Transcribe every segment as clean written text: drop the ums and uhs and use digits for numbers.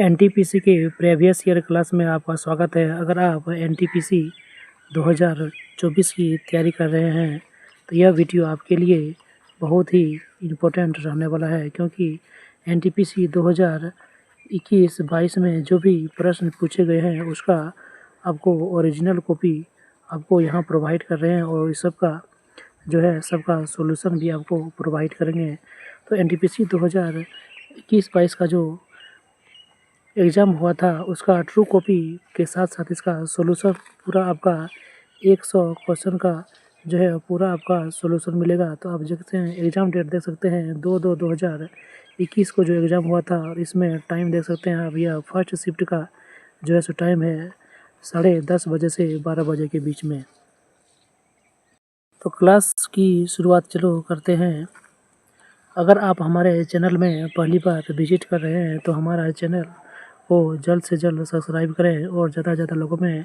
NTPC के previous year class में आपका स्वागत है। अगर आप एनटीपीसी 2024 की तैयारी कर रहे हैं तो यह वीडियो आपके लिए बहुत ही इम्पोर्टेंट रहने वाला है, क्योंकि एनटीपीसी 2021-22 में जो भी प्रश्न पूछे गए हैं उसका आपको ओरिजिनल कॉपी आपको यहाँ प्रोवाइड कर रहे हैं और इस सब का जो है सबका सॉल्यूशन भी आपको प्रोवाइड करेंगे। तो एनटीपीसी 2021-22 का जो एग्ज़ाम हुआ था उसका ट्रू कॉपी के साथ साथ इसका सॉल्यूशन पूरा आपका 100 क्वेश्चन का जो है पूरा आपका सॉल्यूशन मिलेगा। तो आप देखते हैं एग्ज़ाम डेट देख सकते हैं 2/2/2021 को जो एग्ज़ाम हुआ था, और इसमें टाइम देख सकते हैं आप। यह फर्स्ट शिफ्ट का जो है सो टाइम है 10:30 बजे से 12 बजे के बीच में। तो क्लास की शुरुआत चलो करते हैं। अगर आप हमारे चैनल में पहली बार विजिट कर रहे हैं तो हमारा चैनल को जल्द से जल्द सब्सक्राइब करें और ज़्यादा से ज़्यादा लोगों में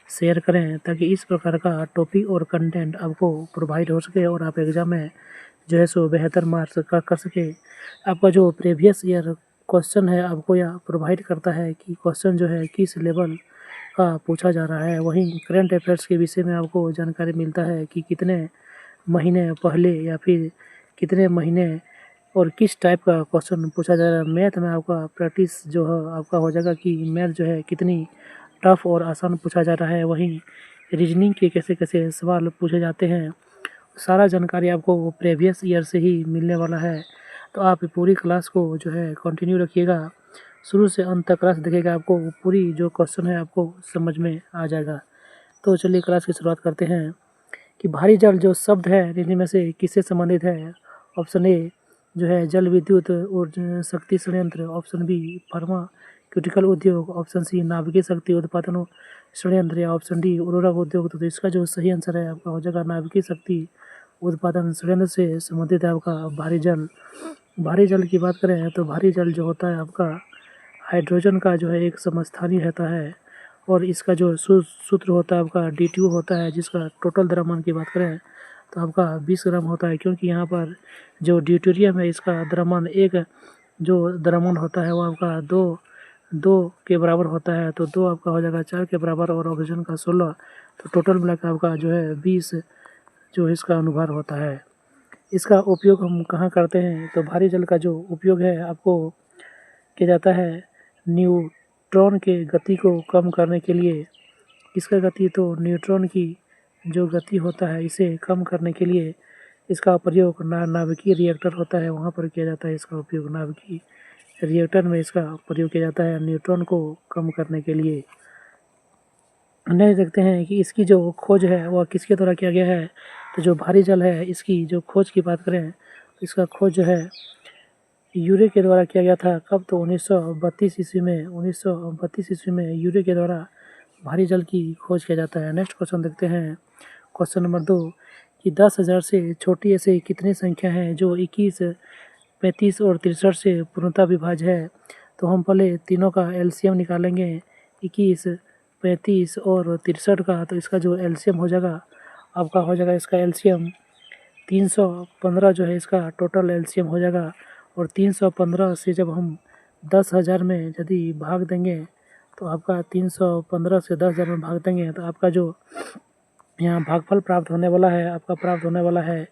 शेयर करें, ताकि इस प्रकार का टॉपिक और कंटेंट आपको प्रोवाइड हो सके और आप एग्ज़ाम में जो है सो बेहतर मार्क्स कर सके। आपका जो प्रीवियस ईयर क्वेश्चन है आपको यह प्रोवाइड करता है कि क्वेश्चन जो है किस लेवल का पूछा जा रहा है। वहीं करंट अफेयर्स के विषय में आपको जानकारी मिलता है कि कितने महीने पहले या फिर कितने महीने और किस टाइप का क्वेश्चन पूछा जा रहा है। मैथ में आपका प्रैक्टिस जो है आपका हो जाएगा कि मैथ जो है कितनी टफ और आसान पूछा जा रहा है। वहीं रीजनिंग के कैसे कैसे सवाल पूछे जाते हैं, सारा जानकारी आपको प्रीवियस ईयर से ही मिलने वाला है। तो आप पूरी क्लास को जो है कंटिन्यू रखिएगा, शुरू से अंत तक क्लास देखिएगा, आपको पूरी जो क्वेश्चन है आपको समझ में आ जाएगा। तो चलिए क्लास की शुरुआत करते हैं कि भारी जल जो शब्द है निम्न में से किससे संबंधित है। ऑप्शन ए जो है जल विद्युत और शक्ति संयंत्र, ऑप्शन बी फार्मास्यूटिकल उद्योग, ऑप्शन सी नाभिकीय शक्ति उत्पादन संयंत्र, या ऑप्शन डी उर्वरक उद्योग। तो इसका जो सही आंसर है आपका हो जाएगा नाभिकीय शक्ति उत्पादन संयंत्र से संबंधित है आपका भारी जल। भारी जल की बात करें तो भारी जल जो होता है आपका हाइड्रोजन का जो है एक समस्थानी रहता है, और इसका जो सूत्र होता है आपका D2 होता है, जिसका टोटल द्रव्यमान की बात करें तो आपका 20 ग्राम होता है, क्योंकि यहाँ पर जो ड्यूटेरियम है इसका द्रव्यमान एक जो द्रव्यमान होता है वो आपका दो के बराबर होता है। तो 2 आपका हो जाएगा 4 के बराबर और ऑक्सीजन का 16, तो टोटल मिलाकर आपका जो है 20 जो इसका अनुभार होता है। इसका उपयोग हम कहाँ करते हैं तो भारी जल का जो उपयोग है आपको किया जाता है न्यूट्रॉन के गति को कम करने के लिए। इसका गति तो न्यूट्रॉन की जो गति होता है इसे कम करने के लिए इसका प्रयोग नाभिकीय रिएक्टर होता है, वहाँ पर किया जाता है। इसका उपयोग नाभिकीय रिएक्टर में इसका प्रयोग किया जाता है न्यूट्रॉन को कम करने के लिए। नेक्स्ट देखते हैं कि इसकी जो खोज है वह किसके द्वारा किया गया है। तो जो भारी जल है इसकी जो खोज की बात करें तो इसका खोज जो है यूरे के द्वारा किया गया था। कब तो 1932 ईस्वी में 1932 ईस्वी में यूरे के द्वारा भारी जल की खोज किया जाता है। नेक्स्ट क्वेश्चन देखते हैं, क्वेश्चन नंबर 2 कि 10,000 से छोटी ऐसे कितनी संख्या हैं जो 21, 35 और 63 से पूर्णतः विभाज्य है। तो हम पहले तीनों का एलसीएम निकालेंगे, 21, 35 और 63 का। तो इसका जो एलसीएम हो जाएगा आपका हो जाएगा इसका एलसीएम 315 जो है इसका टोटल एलसीएम हो जाएगा। और 315 से जब हम 10,000 में यदि भाग देंगे तो आपका 315 से 10,000 में भाग देंगे तो आपका जो यहाँ भागफल प्राप्त होने वाला है आपका प्राप्त होने वाला है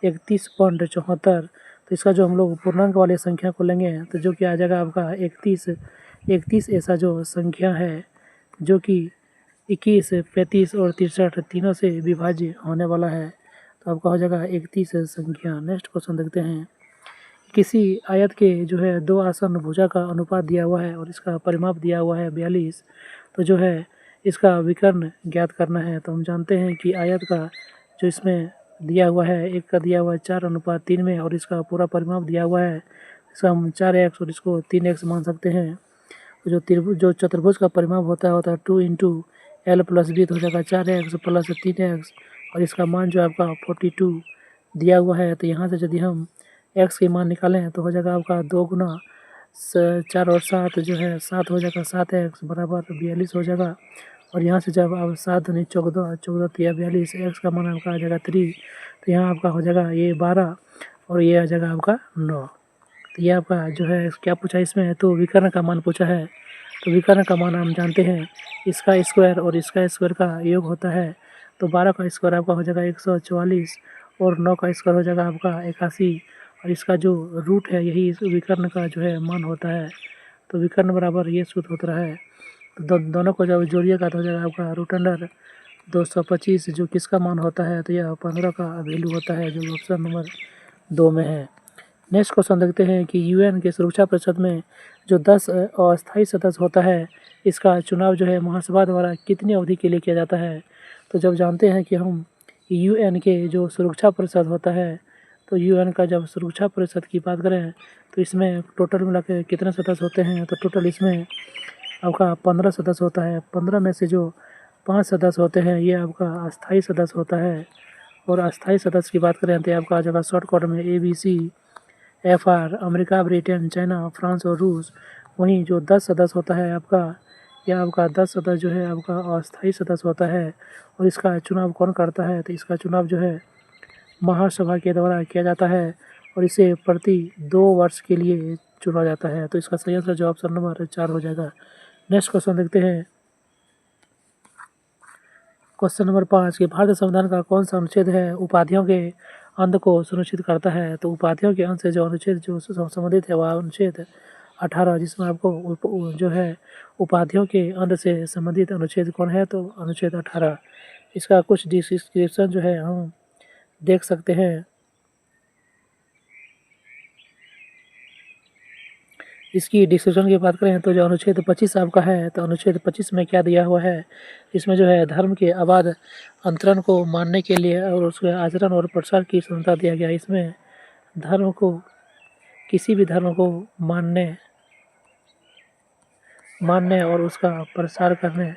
31.74। तो इसका जो हम लोग पूर्णांक वाली संख्या को लेंगे तो जो कि आ जाएगा आपका 31 ऐसा जो संख्या है जो कि 21, 35 और 63 तीनों से विभाज्य होने वाला है। तो आपका हो जाएगा 31 संख्या। नेक्स्ट क्वेश्चन देखते हैं, किसी आयत के जो है 2 आसन भुजा का अनुपात दिया हुआ है और इसका परिमाप दिया हुआ है 42। तो जो है इसका विकर्ण ज्ञात करना है। तो हम जानते हैं कि आयत का जो इसमें दिया हुआ है एक का दिया हुआ है 4:3 में, और इसका पूरा परिमाप दिया हुआ है इसका हम 4x और इसको 3x मान सकते हैं। तो जो चतुर्भुज का परिमाप होता है 2 × L+B, तो हो जाएगा 4x + 3x, और इसका मान जो है आपका 42 दिया हुआ है। तो यहाँ से यदि हम x के मान निकालें तो हो जाएगा आपका 2 × 4 और 7 जो है 7 हो जाएगा, 7x बराबर 42 हो जाएगा। और यहाँ से जब आप 7 दूनी 14, 14 तिया 42, x का मान आपका आ जाएगा 3। तो यहाँ आपका हो जाएगा ये 12 और ये आ जाएगा आपका 9। तो ये आपका जो है क्या पूछा इसमें, तो विकर्ण का मान पूछा है। तो विकर्ण का मान हम जानते हैं, इसका स्क्वायर और इसका स्क्वायर का योग होता है। तो 12 का स्क्वायर आपका हो जाएगा 144 और 9 का स्क्वायर हो जाएगा आपका 81 और इसका जो रूट है यही इस विकर्ण का जो है मान होता है। तो विकर्ण बराबर ये सूत्र होता है। तो दोनों को जब जोड़िएगा तो हो जाएगा आपका रूट अंडर 225 जो किसका मान होता है, तो यह 15 का वैल्यू होता है, जो ऑप्शन नंबर 2 में है। नेक्स्ट क्वेश्चन देखते हैं कि यूएन के सुरक्षा परिषद में जो 10 अस्थायी सदस्य होता है, इसका चुनाव जो है महासभा द्वारा कितनी अवधि के लिए किया जाता है। तो जब जानते हैं कि हम यूएन के जो सुरक्षा परिषद होता है, तो यूएन का जब सुरक्षा परिषद की बात करें तो इसमें टोटल मिला के कितने सदस्य होते हैं, तो टोटल इसमें आपका 15 सदस्य होता है। 15 में से जो 5 सदस्य होते हैं ये आपका अस्थायी सदस्य होता है। और अस्थायी सदस्य की बात करें तो आपका जगह शॉर्टकट में ABC, FR, America, Britain, China, France और रूस। वहीं जो 10 सदस्य होता है आपका, यह आपका 10 सदस्य जो है आपका अस्थायी सदस्य होता है। और इसका चुनाव कौन करता है, तो इसका चुनाव जो है महासभा के द्वारा किया जाता है और इसे प्रति 2 वर्ष के लिए चुना जाता है। तो इसका सही आंसर जो ऑप्शन नंबर 4 हो जाएगा। नेक्स्ट क्वेश्चन देखते हैं, क्वेश्चन नंबर 5 कि भारतीय संविधान का कौन सा अनुच्छेद है उपाधियों के अंत को सुनिश्चित करता है। तो उपाधियों के अंत से जो अनुच्छेद जो संबंधित है वह अनुच्छेद 18, जिसमें आपको जो है उपाधियों के अंत से संबंधित अनुच्छेद कौन है, तो अनुच्छेद 18। इसका कुछ डिस्क्रिप्शन जो है हम देख सकते हैं। इसकी डिस्क्रिप्शन की बात करें तो जो अनुच्छेद 25 आपका है, तो अनुच्छेद 25 में क्या दिया हुआ है, इसमें जो है धर्म के अबाध अंतरण को मानने के लिए और उसके आचरण और प्रसार की स्वतंत्रता दिया गया। इसमें धर्म को, किसी भी धर्म को मानने और उसका प्रसार करने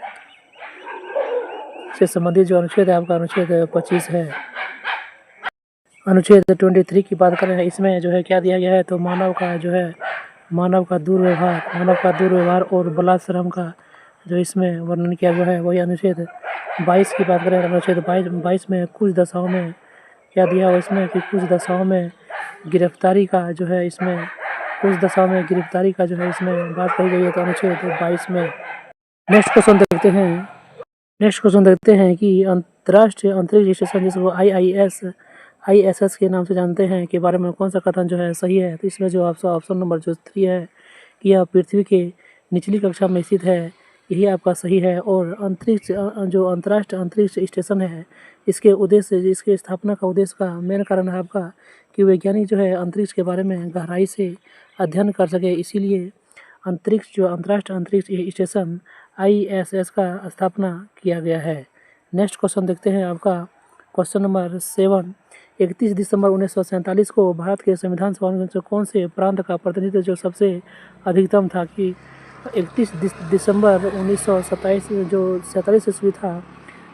से संबंधित जो अनुच्छेद है आपका अनुच्छेद 25 है। अनुच्छेद 23 की बात करें, इसमें जो है क्या दिया गया है, तो मानव का दुर्व्यवहार और बलात्संग का जो इसमें वर्णन किया गया है। वही अनुच्छेद 22 की बात करें, अनुच्छेद 22 में कुछ दशाओं में क्या दिया हुआ इसमें, कि कुछ दशाओं में गिरफ्तारी का जो है इसमें बात कही गई है, तो अनुच्छेद 22 में। नेक्स्ट क्वेश्चन देखते हैं कि अंतर्राष्ट्रीय अंतरिक्ष स्टेशन जिसको ISS के नाम से जानते हैं के बारे में कौन सा कथन जो है सही है। तो इसमें जो आपका ऑप्शन नंबर जो 3 है कि यह पृथ्वी के निचली कक्षा में स्थित है, यही आपका सही है। और जो अंतर्राष्ट्रीय अंतरिक्ष स्टेशन है, इसके स्थापना का उद्देश्य का मेन कारण है आपका कि वैज्ञानिक जो है अंतरिक्ष के बारे में गहराई से अध्ययन कर सके, इसीलिए अंतर्राष्ट्रीय अंतरिक्ष स्टेशन ISS का स्थापना किया गया है। नेक्स्ट क्वेश्चन देखते हैं आपका क्वेश्चन नंबर 7। 31 दिसंबर 1947 को भारत के संविधान सभा में कौन से प्रांत का प्रतिनिधित्व जो सबसे अधिकतम था, कि 31 दिसंबर 1947 जो 47 ईस्वी था,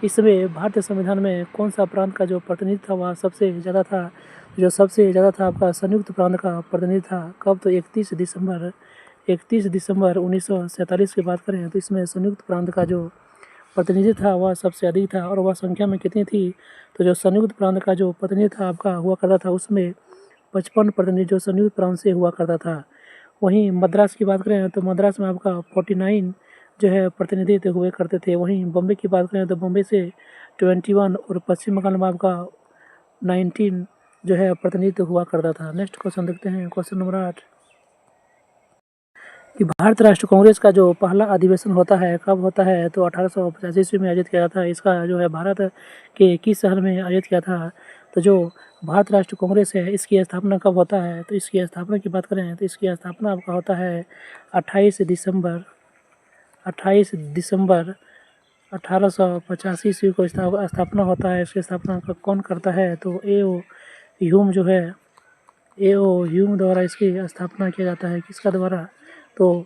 इसमें भारतीय संविधान में कौन सा प्रांत का जो प्रतिनिधित्व था वह सबसे ज़्यादा था। जो सबसे ज़्यादा था आपका संयुक्त प्रांत का प्रतिनिधित्व था। कब, तो 31 दिसंबर 1947 की बात करें तो इसमें संयुक्त प्रांत का जो प्रतिनिधित्व था वह सबसे अधिक था। और वह संख्या में कितनी थी, तो जो संयुक्त प्रांत का जो प्रतिनिधित्व था आपका हुआ करता था उसमें 55 प्रतिनिधि जो संयुक्त प्रांत से हुआ करता था। वहीं मद्रास की बात करें तो मद्रास में आपका 49 जो है प्रतिनिधित्व हुए करते थे। वहीं बॉम्बे की बात करें तो बॉम्बे से 21 और पश्चिम बंगाल में आपका 19 जो है प्रतिनिधित्व हुआ करता था। नेक्स्ट क्वेश्चन देखते हैं क्वेश्चन नंबर 8 कि भारतीय राष्ट्रीय कांग्रेस का जो पहला अधिवेशन होता है कब होता है, तो 1885 ईस्वी में आयोजित किया था। इसका जो है भारत के किस शहर में आयोजित किया था, तो जो भारतीय राष्ट्रीय कांग्रेस है इसकी स्थापना कब होता है, तो इसकी स्थापना की बात करें तो इसकी स्थापना आपका होता है 28 दिसंबर 1885 ईस्वी को स्थापना होता है। इसकी स्थापना कौन करता है, तो A.O. ह्यूम द्वारा इसकी स्थापना किया जाता है। किसका द्वारा, तो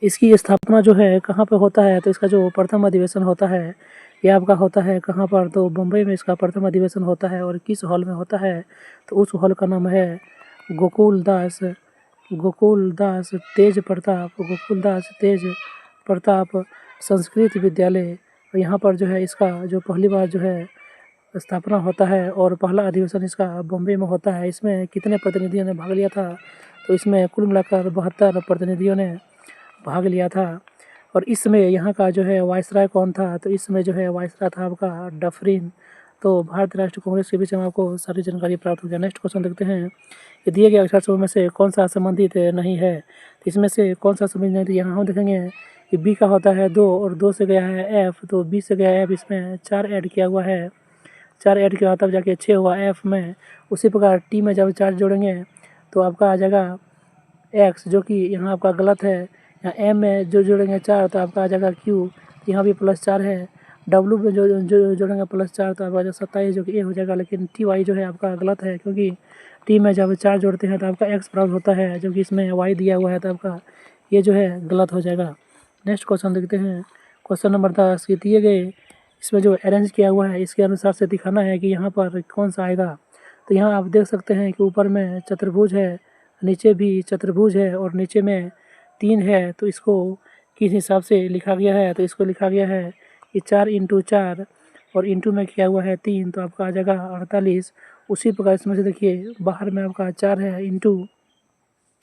इसकी स्थापना जो है कहाँ पे होता है, तो इसका जो प्रथम अधिवेशन होता है यह आपका होता है कहाँ पर, तो मुंबई में इसका प्रथम अधिवेशन होता है। और किस हॉल में होता है, तो उस हॉल का नाम है गोकुलदास तेज प्रताप संस्कृत विद्यालय। और यहाँ पर जो है इसका जो पहली बार जो है स्थापना होता है और पहला अधिवेशन इसका बॉम्बे में होता है। इसमें कितने प्रतिनिधियों ने भाग लिया था? तो इसमें कुल मिलाकर 72 प्रतिनिधियों ने भाग लिया था। और इस समय यहाँ का जो है वायसराय कौन था? तो इस समय जो है वायसराय था आपका डफरिन। तो भारतीय राष्ट्रीय कांग्रेस के बीच में आपको सारी जानकारी प्राप्त हो गया। नेक्स्ट क्वेश्चन देखते हैं कि दिए गए अक्षर समूह में से कौन सा संबंधित नहीं है? तो इसमें से कौन सा संबंधित नहीं? यहाँ हम देखेंगे कि बी का होता है 2 और 2 से गया है एफ, तो बी से गया है एफ, इसमें 4 ऐड किया हुआ है। 4 ऐड किया तब जाके 6 हुआ एफ में। उसी प्रकार टी में जब 4 जोड़ेंगे तो आपका आ जाएगा एक्स, जो कि यहाँ आपका गलत है। यहाँ एम में जो जोड़ेंगे 4 तो आपका आ जाएगा क्यू, यहाँ भी +4 है। डब्लू में जो जो जोड़ेंगे +4 तो आपका 27 जो कि ए हो जाएगा। लेकिन टी वाई जो है आपका गलत है, क्योंकि टी में जब 4 जोड़ते हैं तो आपका एक्स प्राप्त होता है, जबकि इसमें वाई दिया हुआ है तो आपका ये जो है गलत हो जाएगा। नेक्स्ट क्वेश्चन देखते हैं। क्वेश्चन नंबर 10 कि दिए गए इसमें जो अरेंज किया हुआ है इसके अनुसार से दिखाना है कि यहाँ पर कौन सा आएगा। तो यहाँ आप देख सकते हैं कि ऊपर में चतुर्भुज है, नीचे भी चतुर्भुज है और नीचे में 3 है। तो इसको किस हिसाब से लिखा गया है? तो इसको लिखा गया है कि 4 × 4 और इंटू में किया हुआ है 3, तो आपका आ जाएगा 48। उसी प्रकार इसमें से देखिए बाहर में आपका 4 है, इंटू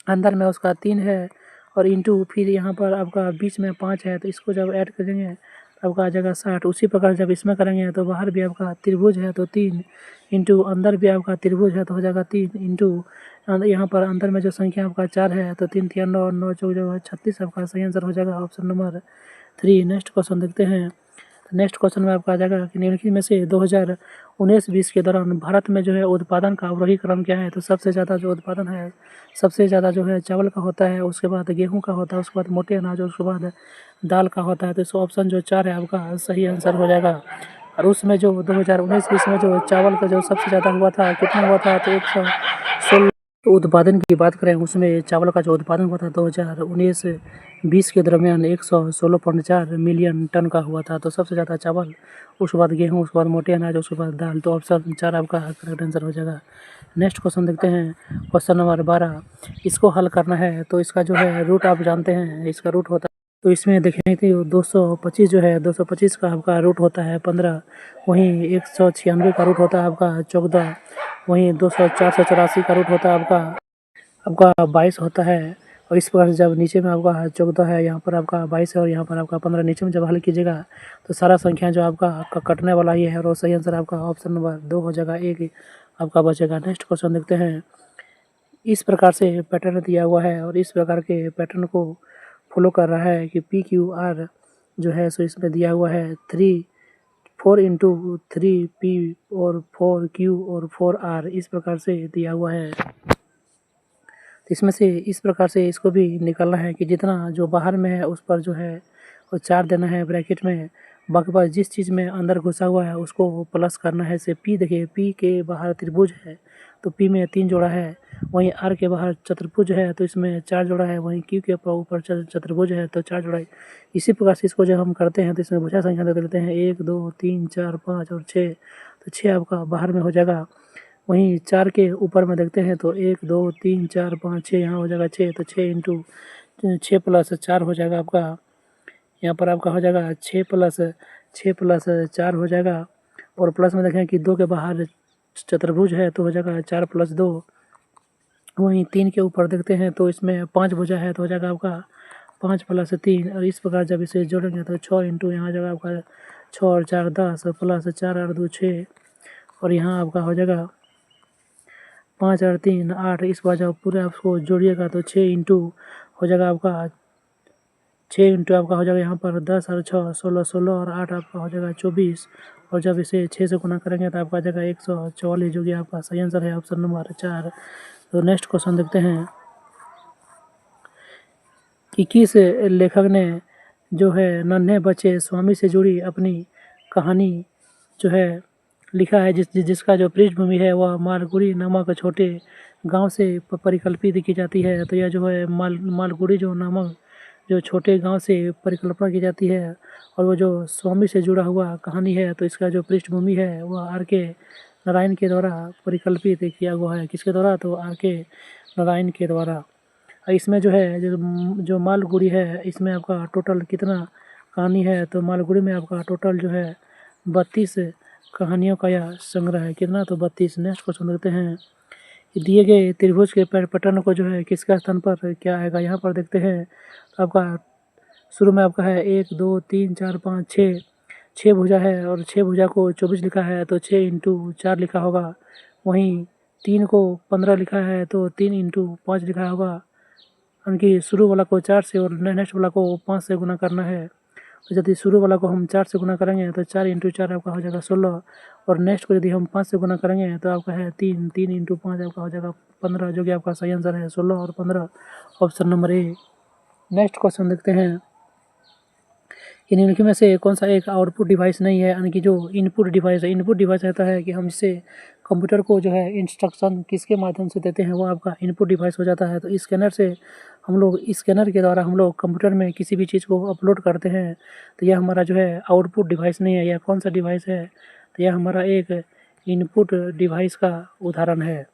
अंदर में उसका 3 है और इंटू फिर यहाँ पर आपका बीच में 5 है। तो इसको जब ऐड करेंगे तो आपका आ जाएगा 60। उसी प्रकार जब इसमें करेंगे तो बाहर भी आपका त्रिभुज है तो 3 इंटू अंदर भी आपका त्रिभुज है तो हो जाएगा 3 इंटू यहाँ पर अंदर में जो संख्या आपका 4 है तो 3 3 9 9 चौक जो है 36 आपका सही आंसर हो जाएगा ऑप्शन नंबर 3। नेक्स्ट क्वेश्चन देखते हैं। नेक्स्ट क्वेश्चन में आपका आ जाएगा कि निम्नलिखित में से 2019-20 के दौरान भारत में जो है उत्पादन का अवरोही क्रम क्या है? तो सबसे ज़्यादा जो उत्पादन है, सबसे ज़्यादा जो है चावल का होता है, उसके बाद गेहूं का होता है, उसके बाद मोटे अनाज और उसके बाद दाल का होता है। तो इस ऑप्शन जो 4 है आपका सही आंसर हो जाएगा। और उसमें जो 2019-20 में जो चावल का जो सबसे ज़्यादा हुआ था, कितना हुआ था? तो 116। तो उत्पादन की बात करें उसमें चावल का जो उत्पादन हुआ था 2019-20 के दरमियान 116.4 मिलियन टन का हुआ था। तो सबसे ज़्यादा चावल, उसके बाद गेहूँ, उसके बाद मोटे अनाज, उसके बाद दाल। तो ऑप्शन 4 आपका करेक्ट आंसर हो जाएगा। नेक्स्ट क्वेश्चन देखते हैं। क्वेश्चन नंबर 12 इसको हल करना है। तो इसका जो है रूट आप जानते हैं, इसका रूट होता है। तो इसमें देखें कि 225 जो है 225 का आपका रूट होता है 15, वहीं 196 का रूट होता है आपका 14, वहीं 484 का रूट होता है आपका 22 होता है। और इस प्रकार से जब नीचे में आपका 14 है, यहाँ पर आपका 22 है और यहाँ पर आपका 15, नीचे में जब हल कीजिएगा तो सारा संख्या जो आपका कटने वाला ही है और सही आंसर आपका ऑप्शन नंबर 2 हो जाएगा, एक आपका बचेगा। नेक्स्ट क्वेश्चन देखते हैं। इस प्रकार से पैटर्न दिया हुआ है और इस प्रकार के पैटर्न को फॉलो कर रहा है कि PQR जो है सो इसमें दिया हुआ है 4 × 3P और 4Q और 4R, इस प्रकार से दिया हुआ है। तो इसमें से इस प्रकार से इसको भी निकालना है कि जितना जो बाहर में है उस पर जो है वो 4 देना है ब्रैकेट में, बाकी बात जिस चीज़ में अंदर घुसा हुआ है उसको प्लस करना है। जैसे P देखिए, P के बाहर त्रिभुज है तो P में 3 जोड़ा है, वहीं R के बाहर चतुर्भुज है तो इसमें 4 जोड़ा है, वहीं Q के ऊपर चतुर्भुज है तो 4 जोड़ा है। इसी प्रकार से इसको जब हम करते हैं तो इसमें भुजा संख्या दे देते हैं 1 2 3 4 5 और 6, तो 6 आपका बाहर में हो जाएगा। वहीं 4 के ऊपर में देखते हैं तो 1 2 3 4 5 6 यहाँ हो जाएगा 6, तो 6 × 6 + 4 हो जाएगा आपका, यहाँ पर आपका हो जाएगा 6 + 4 हो जाएगा। और प्लस में देखें कि 2 के बाहर चतुर्भुज है तो हो जाएगा 4 + 2। वहीं 3 के ऊपर देखते हैं तो इसमें 5 भुजा है तो हो जाएगा आपका 5 + 3। और इस प्रकार जब इसे जोड़ेंगे तो 6 × यहाँ जाएगा आपका 6 और 4 10 + 4 और 2 6, और यहाँ आपका हो जाएगा 5 और 3 8। इस बार जब पूरे आपको जोड़िएगा तो 6 इंटू हो जाएगा आपका 6 इंटू आपका हो जाएगा यहाँ पर 10 और 6 16 16 और 8 आपका हो जाएगा 24। और जब इसे 6 से गुना करेंगे तो आपका आ जाएगा 144, जो कि आपका सही आंसर है ऑप्शन नंबर 4। तो नेक्स्ट क्वेश्चन देखते हैं कि किस लेखक ने जो है नन्हे बच्चे स्वामी से जुड़ी अपनी कहानी जो है लिखा है, जिसका जो पृष्ठभूमि है वह मालगुड़ी नामक छोटे गांव से परिकल्पित की जाती है। तो यह जो है मालगुड़ी जो नामक जो छोटे गांव से परिकल्पना की जाती है और वो जो स्वामी से जुड़ा हुआ कहानी है, तो इसका जो पृष्ठभूमि है वह R.K. नारायण के द्वारा परिकल्पित किया हुआ है। किसके द्वारा? तो R.K. नारायण के द्वारा। इसमें जो है जो मालगुड़ी है इसमें आपका टोटल कितना कहानी है? तो मालगुड़ी में आपका टोटल जो है 32 कहानियों का यह संग्रह है। कितना? तो 32। नेक्स्ट क्वेश्चन देखते हैं कि दिए गए त्रिभुज के पैटर्न को जो है किसका स्थान पर क्या आएगा। यहाँ पर देखते हैं तो आपका शुरू में आपका है 1 2 3 4 5 6 6 भुजा है और 6 भुजा को 24 लिखा है तो 6 इंटू 4 लिखा होगा। वहीं 3 को 15 लिखा है तो 3 इंटू 5 लिखा होगा। उनकी शुरू वाला को 4 से और नेक्स्ट वाला को 5 से गुना करना है। तो यदि शुरू वाला को हम 4 से गुना करेंगे तो 4 इंटू 4 आपका हो जाएगा 16 और नेक्स्ट को यदि हम 5 से गुना करेंगे तो आपका है 3 3 इंटू 5 आपका हो जाएगा 15, जो कि आपका सही आंसर है 16 और 15, option number A. Next question देखते हैं कि निम्नलिखित में से कौन सा एक आउटपुट डिवाइस नहीं है, यानी कि जो इनपुट डिवाइस है। इनपुट डिवाइस रहता है कि हम इससे कंप्यूटर को जो है इंस्ट्रक्शन किसके माध्यम से देते हैं, वो आपका इनपुट डिवाइस हो जाता है। तो स्कैनर से हम लोग, स्कैनर के द्वारा हम लोग कंप्यूटर में किसी भी चीज़ को अपलोड करते हैं, तो यह हमारा जो है आउटपुट डिवाइस नहीं है। यह कौन सा डिवाइस है? तो यह हमारा एक इनपुट डिवाइस का उदाहरण है।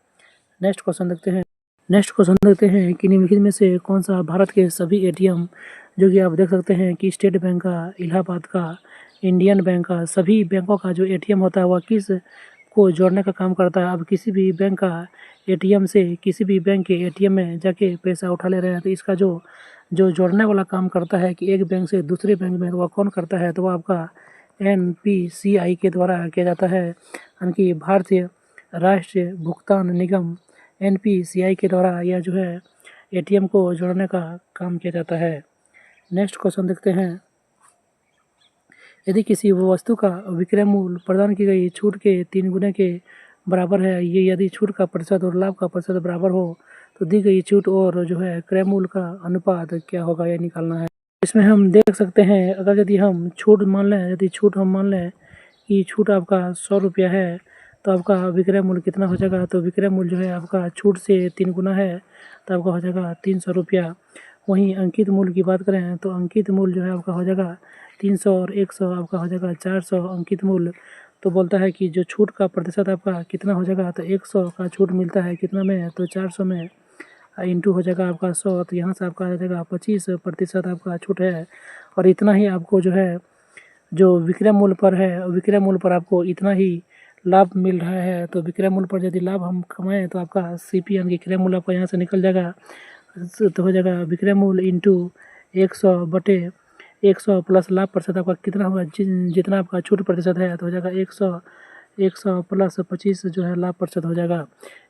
नेक्स्ट क्वेश्चन देखते हैं कि निम्नलिखित में से कौन सा भारत के सभी एटीएम, जो कि आप देख सकते हैं कि स्टेट बैंक का, इलाहाबाद का, इंडियन बैंक का, सभी बैंकों का जो एटीएम होता है वह किस को जोड़ने का काम करता है। अब किसी भी बैंक का एटीएम से किसी भी बैंक के एटीएम में जाके पैसा उठा ले रहे हैं तो इसका जो जोड़ने वाला काम करता है कि एक बैंक से दूसरे बैंक में, वह कौन करता है? तो वह आपका NPCI के द्वारा किया जाता है, यानी कि भारतीय राष्ट्रीय भुगतान निगम NPCI के द्वारा यह जो है एटीएम को जोड़ने का काम किया जाता है। नेक्स्ट क्वेश्चन देखते हैं, यदि किसी वस्तु का विक्रय मूल्य प्रदान की गई छूट के 3 गुने के बराबर है, ये यदि छूट का प्रतिशत और लाभ का प्रतिशत बराबर हो तो दी गई छूट और जो है क्रय मूल्य का अनुपात क्या होगा, यह निकालना है। इसमें हम देख सकते हैं, अगर यदि हम छूट मान लें कि छूट आपका 100 रुपया है तो आपका विक्रय मूल्य कितना हो जाएगा? तो विक्रय मूल्य जो है आपका छूट से 3 गुना है तो आपका हो जाएगा 300 रुपया। वहीं अंकित मूल्य की बात करें तो अंकित मूल्य जो है आपका हो जाएगा 300 और 100 आपका हो जाएगा 400 अंकित मूल्य। तो बोलता है कि जो छूट का प्रतिशत आपका कितना हो जाएगा? तो 100 का छूट मिलता है कितना में? तो 400 में, इंटू हो जाएगा आपका 100, तो यहाँ से आपका आ जाएगा 25% आपका छूट है। और इतना ही आपको जो है जो विक्रय मूल्य पर है, विक्रय मूल्य पर आपको इतना ही लाभ मिल रहा है। तो विक्रय मूल्य पर यदि लाभ हम कमाएँ तो आपका CP यानी कि क्रय मूल्य आपका यहाँ से निकल जाएगा, तो हो जाएगा विक्रय मूल्य इंटू 100 प्लस लाभ प्रतिशत आपका कितना होगा? जितना आपका छूट प्रतिशत है तो हो जाएगा 100 प्लस 25 जो है लाभ प्रतिशत हो जाएगा।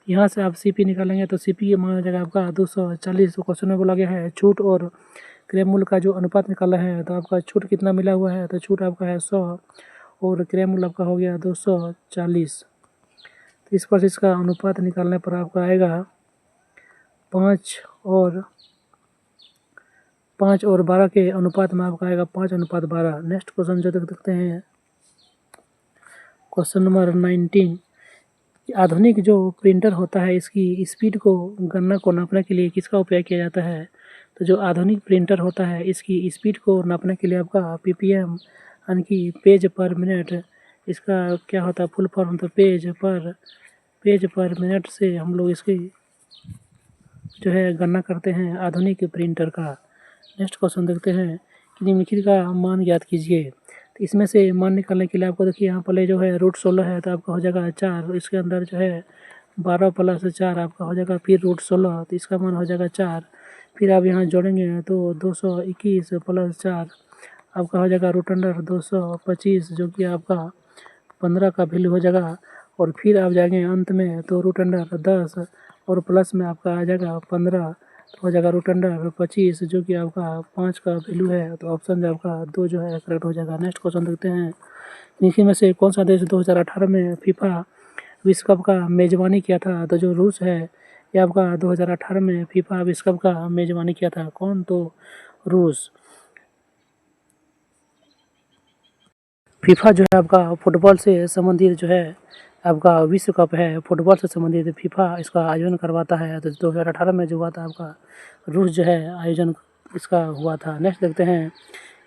यहाँ से आप CP निकालेंगे तो CP मान हो जाएगा आपका 240। क्वेश्चन में बोला गया है छूट और क्रय मूल्य का जो अनुपात निकाला है, तो आपका छूट कितना मिला हुआ है? तो छूट आपका है 100 और क्रय मूल्य आपका हो गया 240। तो इस पर इसका अनुपात निकालने पर आपका आएगा 5 और 12 के अनुपात में आपका आएगा 5:12। नेक्स्ट क्वेश्चन जो देखते हैं, क्वेश्चन नंबर 19, आधुनिक जो प्रिंटर होता है इसकी स्पीड को गणना को नापने के लिए किसका उपयोग किया जाता है? तो जो आधुनिक प्रिंटर होता है इसकी स्पीड को नापने के लिए आपका PPM यानी कि पेज पर मिनट, इसका क्या होता है फुल फॉर्म? तो पेज पर मिनट से हम लोग इसकी जो है गणना करते हैं आधुनिक प्रिंटर का। नेक्स्ट क्वेश्चन देखते हैं कि निम्नलिखित का मान ज्ञात कीजिए। तो इसमें से मान निकालने के लिए आपको देखिए यहाँ पहले जो है √16 है तो आपका हो जाएगा 4, इसके अंदर जो है 12 प्लस 4 आपका हो जाएगा फिर √16, तो इसका मान हो जाएगा 4। फिर आप यहाँ जोड़ेंगे तो 221 प्लस 4 आपका हो जाएगा √अंडर 225, जो कि आपका 15 का वैल्यू हो जाएगा। और फिर आप जाएंगे अंत में तो √अंडर 10 और प्लस में आपका आ जाएगा 15, तो हो जाएगा √अंडर 25, जो कि आपका 5 का वैल्यू है। तो ऑप्शन जो आपका 2 जो है करेक्ट हो जाएगा। नेक्स्ट क्वेश्चन देखते हैं, नीचे में से कौन सा देश 2018 में फीफा विश्व कप का मेज़बानी किया था? तो जो रूस है ये आपका 2018 में फीफा विश्व कप का मेज़बानी किया था। कौन? तो रूस। फीफा जो है आपका फुटबॉल से संबंधित जो है आपका विश्व कप है, फुटबॉल से संबंधित फीफा इसका आयोजन करवाता है। तो 2018 में जो हुआ था आपका रूस जो है आयोजन इसका हुआ था। नेक्स्ट देखते हैं,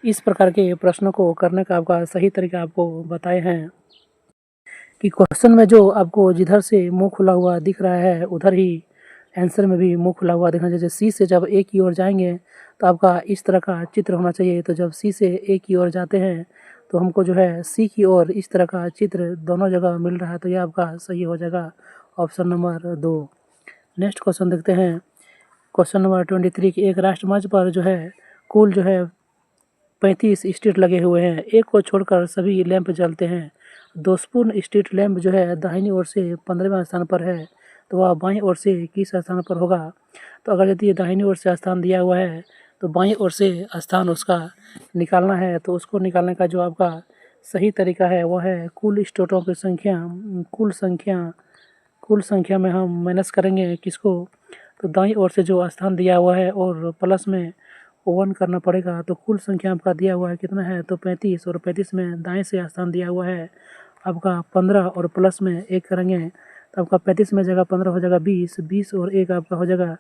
इस प्रकार के प्रश्नों को करने का आपका सही तरीका आपको बताए हैं कि क्वेश्चन में जो आपको जिधर से मुंह खुला हुआ दिख रहा है उधर ही आंसर में भी मुंह खुला हुआ दिखना चाहिए। जैसे C से जब A की ओर जाएंगे तो आपका इस तरह का चित्र होना चाहिए। तो जब C से A की ओर जाते हैं तो हमको जो है सी की ओर इस तरह का चित्र दोनों जगह मिल रहा है, तो यह आपका सही हो जाएगा ऑप्शन नंबर 2। नेक्स्ट क्वेश्चन देखते हैं, क्वेश्चन नंबर 23 की एक राष्ट्रमंच पर जो है कुल जो है 35 स्ट्रीट लगे हुए हैं, एक को छोड़कर सभी लैंप जलते हैं। दोषपूर्ण स्ट्रीट लैंप जो है दाहिनी ओर से 15वें स्थान पर है, तो वह बाईं ओर से किस स्थान पर होगा। तो अगर यदि दाहिनी ओर से स्थान दिया हुआ है तो बाईं ओर से स्थान उसका निकालना है, तो उसको निकालने का जो आपका सही तरीका है वह है कुल स्ट्रीटों की संख्या, कुल संख्या में हम माइनस करेंगे किसको, तो दाईं ओर से जो स्थान दिया हुआ है और प्लस में 1 करना पड़ेगा। तो कुल संख्या आपका दिया हुआ है कितना है, तो 35, और 35 में दाएं से स्थान दिया हुआ है आपका 15 और प्लस में 1 करेंगे तो आपका 35 में जगह 15 हो जाएगा 20, 20 और 1 आपका हो जाएगा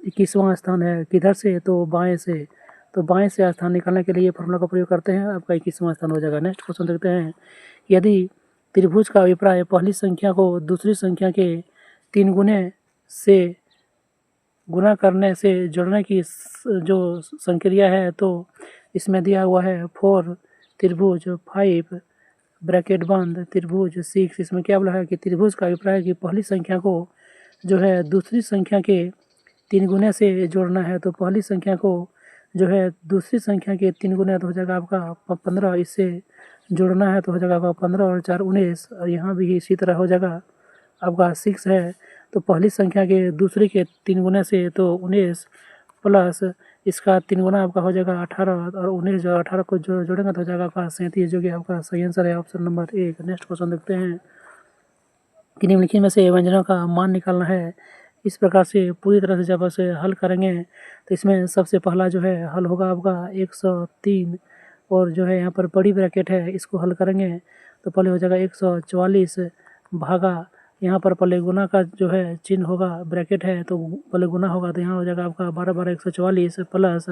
21वां स्थान है। किधर से, तो बाएं से। तो बाएं से स्थान निकालने के लिए फॉर्मूला का प्रयोग करते हैं, आपका 21वां स्थान हो जाएगा। नेक्स्ट क्वेश्चन देखते हैं, यदि त्रिभुज का अभिप्राय पहली संख्या को दूसरी संख्या के 3 गुने से गुना करने से जोड़ने की जो संक्रिया है, तो इसमें दिया हुआ है 4 त्रिभुज 5 ब्रैकेट बंद त्रिभुज 6। इसमें क्या बोला है कि त्रिभुज का अभिप्राय है कि पहली संख्या को जो है दूसरी संख्या के 3 गुने से जोड़ना है। तो पहली संख्या को जो है दूसरी संख्या के 3 गुने तो हो जाएगा आपका 15, इससे जोड़ना है तो हो जाएगा आपका 15 और 4 19, और यहाँ भी इसी तरह हो जाएगा आपका 6 है। तो पहली संख्या के दूसरे के 3 गुने से तो 19 प्लस इसका 3 गुना आपका हो जाएगा 18, और 19 जो 18 को जोड़ेंगे तो हो जाएगा आपका 37, जो कि आपका सही आंसर है ऑप्शन नंबर 1। नेक्स्ट क्वेश्चन देखते हैं कि निम्नलिखित में से व्यंजनों का मान निकालना है। इस प्रकार से पूरी तरह से जब इसे हल करेंगे तो इसमें सबसे पहला जो है हल होगा आपका 103, और जो है यहाँ पर बड़ी ब्रैकेट है इसको हल करेंगे तो पहले हो जाएगा 144 भागा, यहाँ पर पहले गुना का जो है चिन्ह होगा, ब्रैकेट है तो पहले गुना होगा, तो यहाँ हो जाएगा आपका 12 12 144 प्लस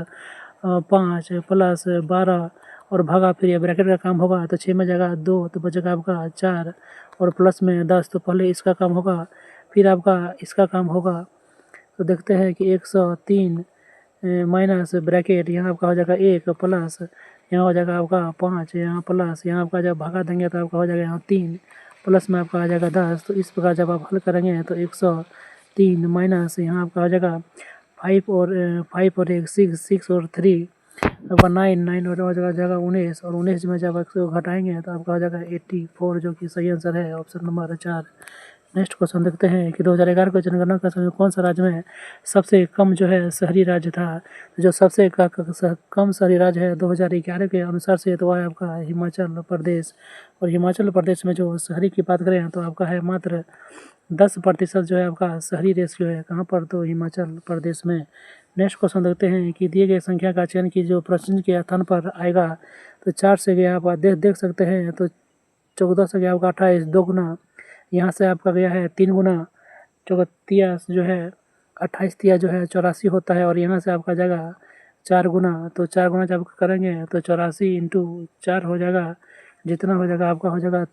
5 प्लस 12 और भागा, फिर ये ब्रैकेट का काम होगा तो 6 में जाएगा 2 तो बचेगा आपका 4 और प्लस में 10, तो पहले इसका काम होगा फिर आपका इसका काम होगा। तो देखते हैं कि 103 माइनस ब्रैकेट यहाँ आपका हो जाएगा 1 प्लस यहाँ हो जाएगा आपका 5, यहाँ प्लस यहाँ आपका जब भागा देंगे तो आपका हो जाएगा यहाँ 3 प्लस में आपका आ जाएगा 10। तो इस प्रकार जब आप हल करेंगे तो 103 माइनस यहाँ आपका हो जाएगा 5 और 1 6 और 3 आपका 9 और हो जाएगा 19, और 19 में जब आपको घटाएंगे तो आपका हो जाएगा 84, जो कि सही आंसर है ऑप्शन नंबर 4। नेक्स्ट क्वेश्चन देखते हैं कि 2011 को जनगणना का समय कौन सा राज्य में सबसे कम जो है शहरी राज्य था। जो सबसे कम शहरी राज्य है 2011 के अनुसार से तो वह आपका हिमाचल प्रदेश, और हिमाचल प्रदेश में जो शहरी की बात करें तो आपका है मात्र 10% जो है आपका शहरी रेशियो है, कहाँ पर, तो हिमाचल प्रदेश में। नेक्स्ट क्वेश्चन देखते हैं कि दिए गए संख्या का चयन की जो प्रश्न के स्थान पर आएगा, तो 4 से गया आप देख सकते हैं, तो 14 से गया आपका 28, 2 गुना यहाँ से आपका गया है 3 गुना, 34 जो है 28 तिया जो है 84 होता है, और यहाँ से आपका जाएगा 4 गुना, तो 4 गुना जब करेंगे तो 84 इंटू 4 हो जाएगा, जितना हो जाएगा आपका हो जाएगा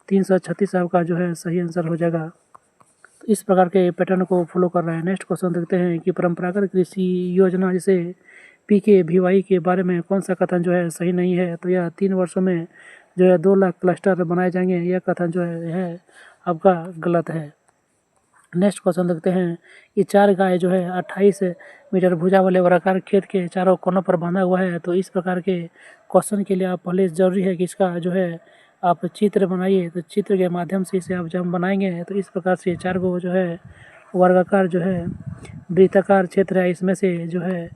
336 आपका जो है सही आंसर हो जाएगा। तो इस प्रकार के पैटर्न को फॉलो कर रहे हैं। नेक्स्ट क्वेश्चन देखते हैं कि परंपरागत कृषि योजना जैसे PKVY के बारे में कौन सा कथन जो है सही नहीं है। तो यह 3 वर्षों में जो है 2 लाख क्लस्टर बनाए जाएंगे, यह कथन जो है आपका गलत है। नेक्स्ट क्वेश्चन देखते हैं कि 4 गाय जो है 28 मीटर भुजा वाले वर्गाकार खेत के चारों कोनों पर बांधा हुआ है। तो इस प्रकार के क्वेश्चन के लिए आप पहले ज़रूरी है कि इसका जो है आप चित्र बनाइए, तो चित्र के माध्यम से इसे आप जब बनाएंगे तो इस प्रकार से 4 को जो है वर्गाकार जो है वृत्ताकार क्षेत्र है, इसमें से जो है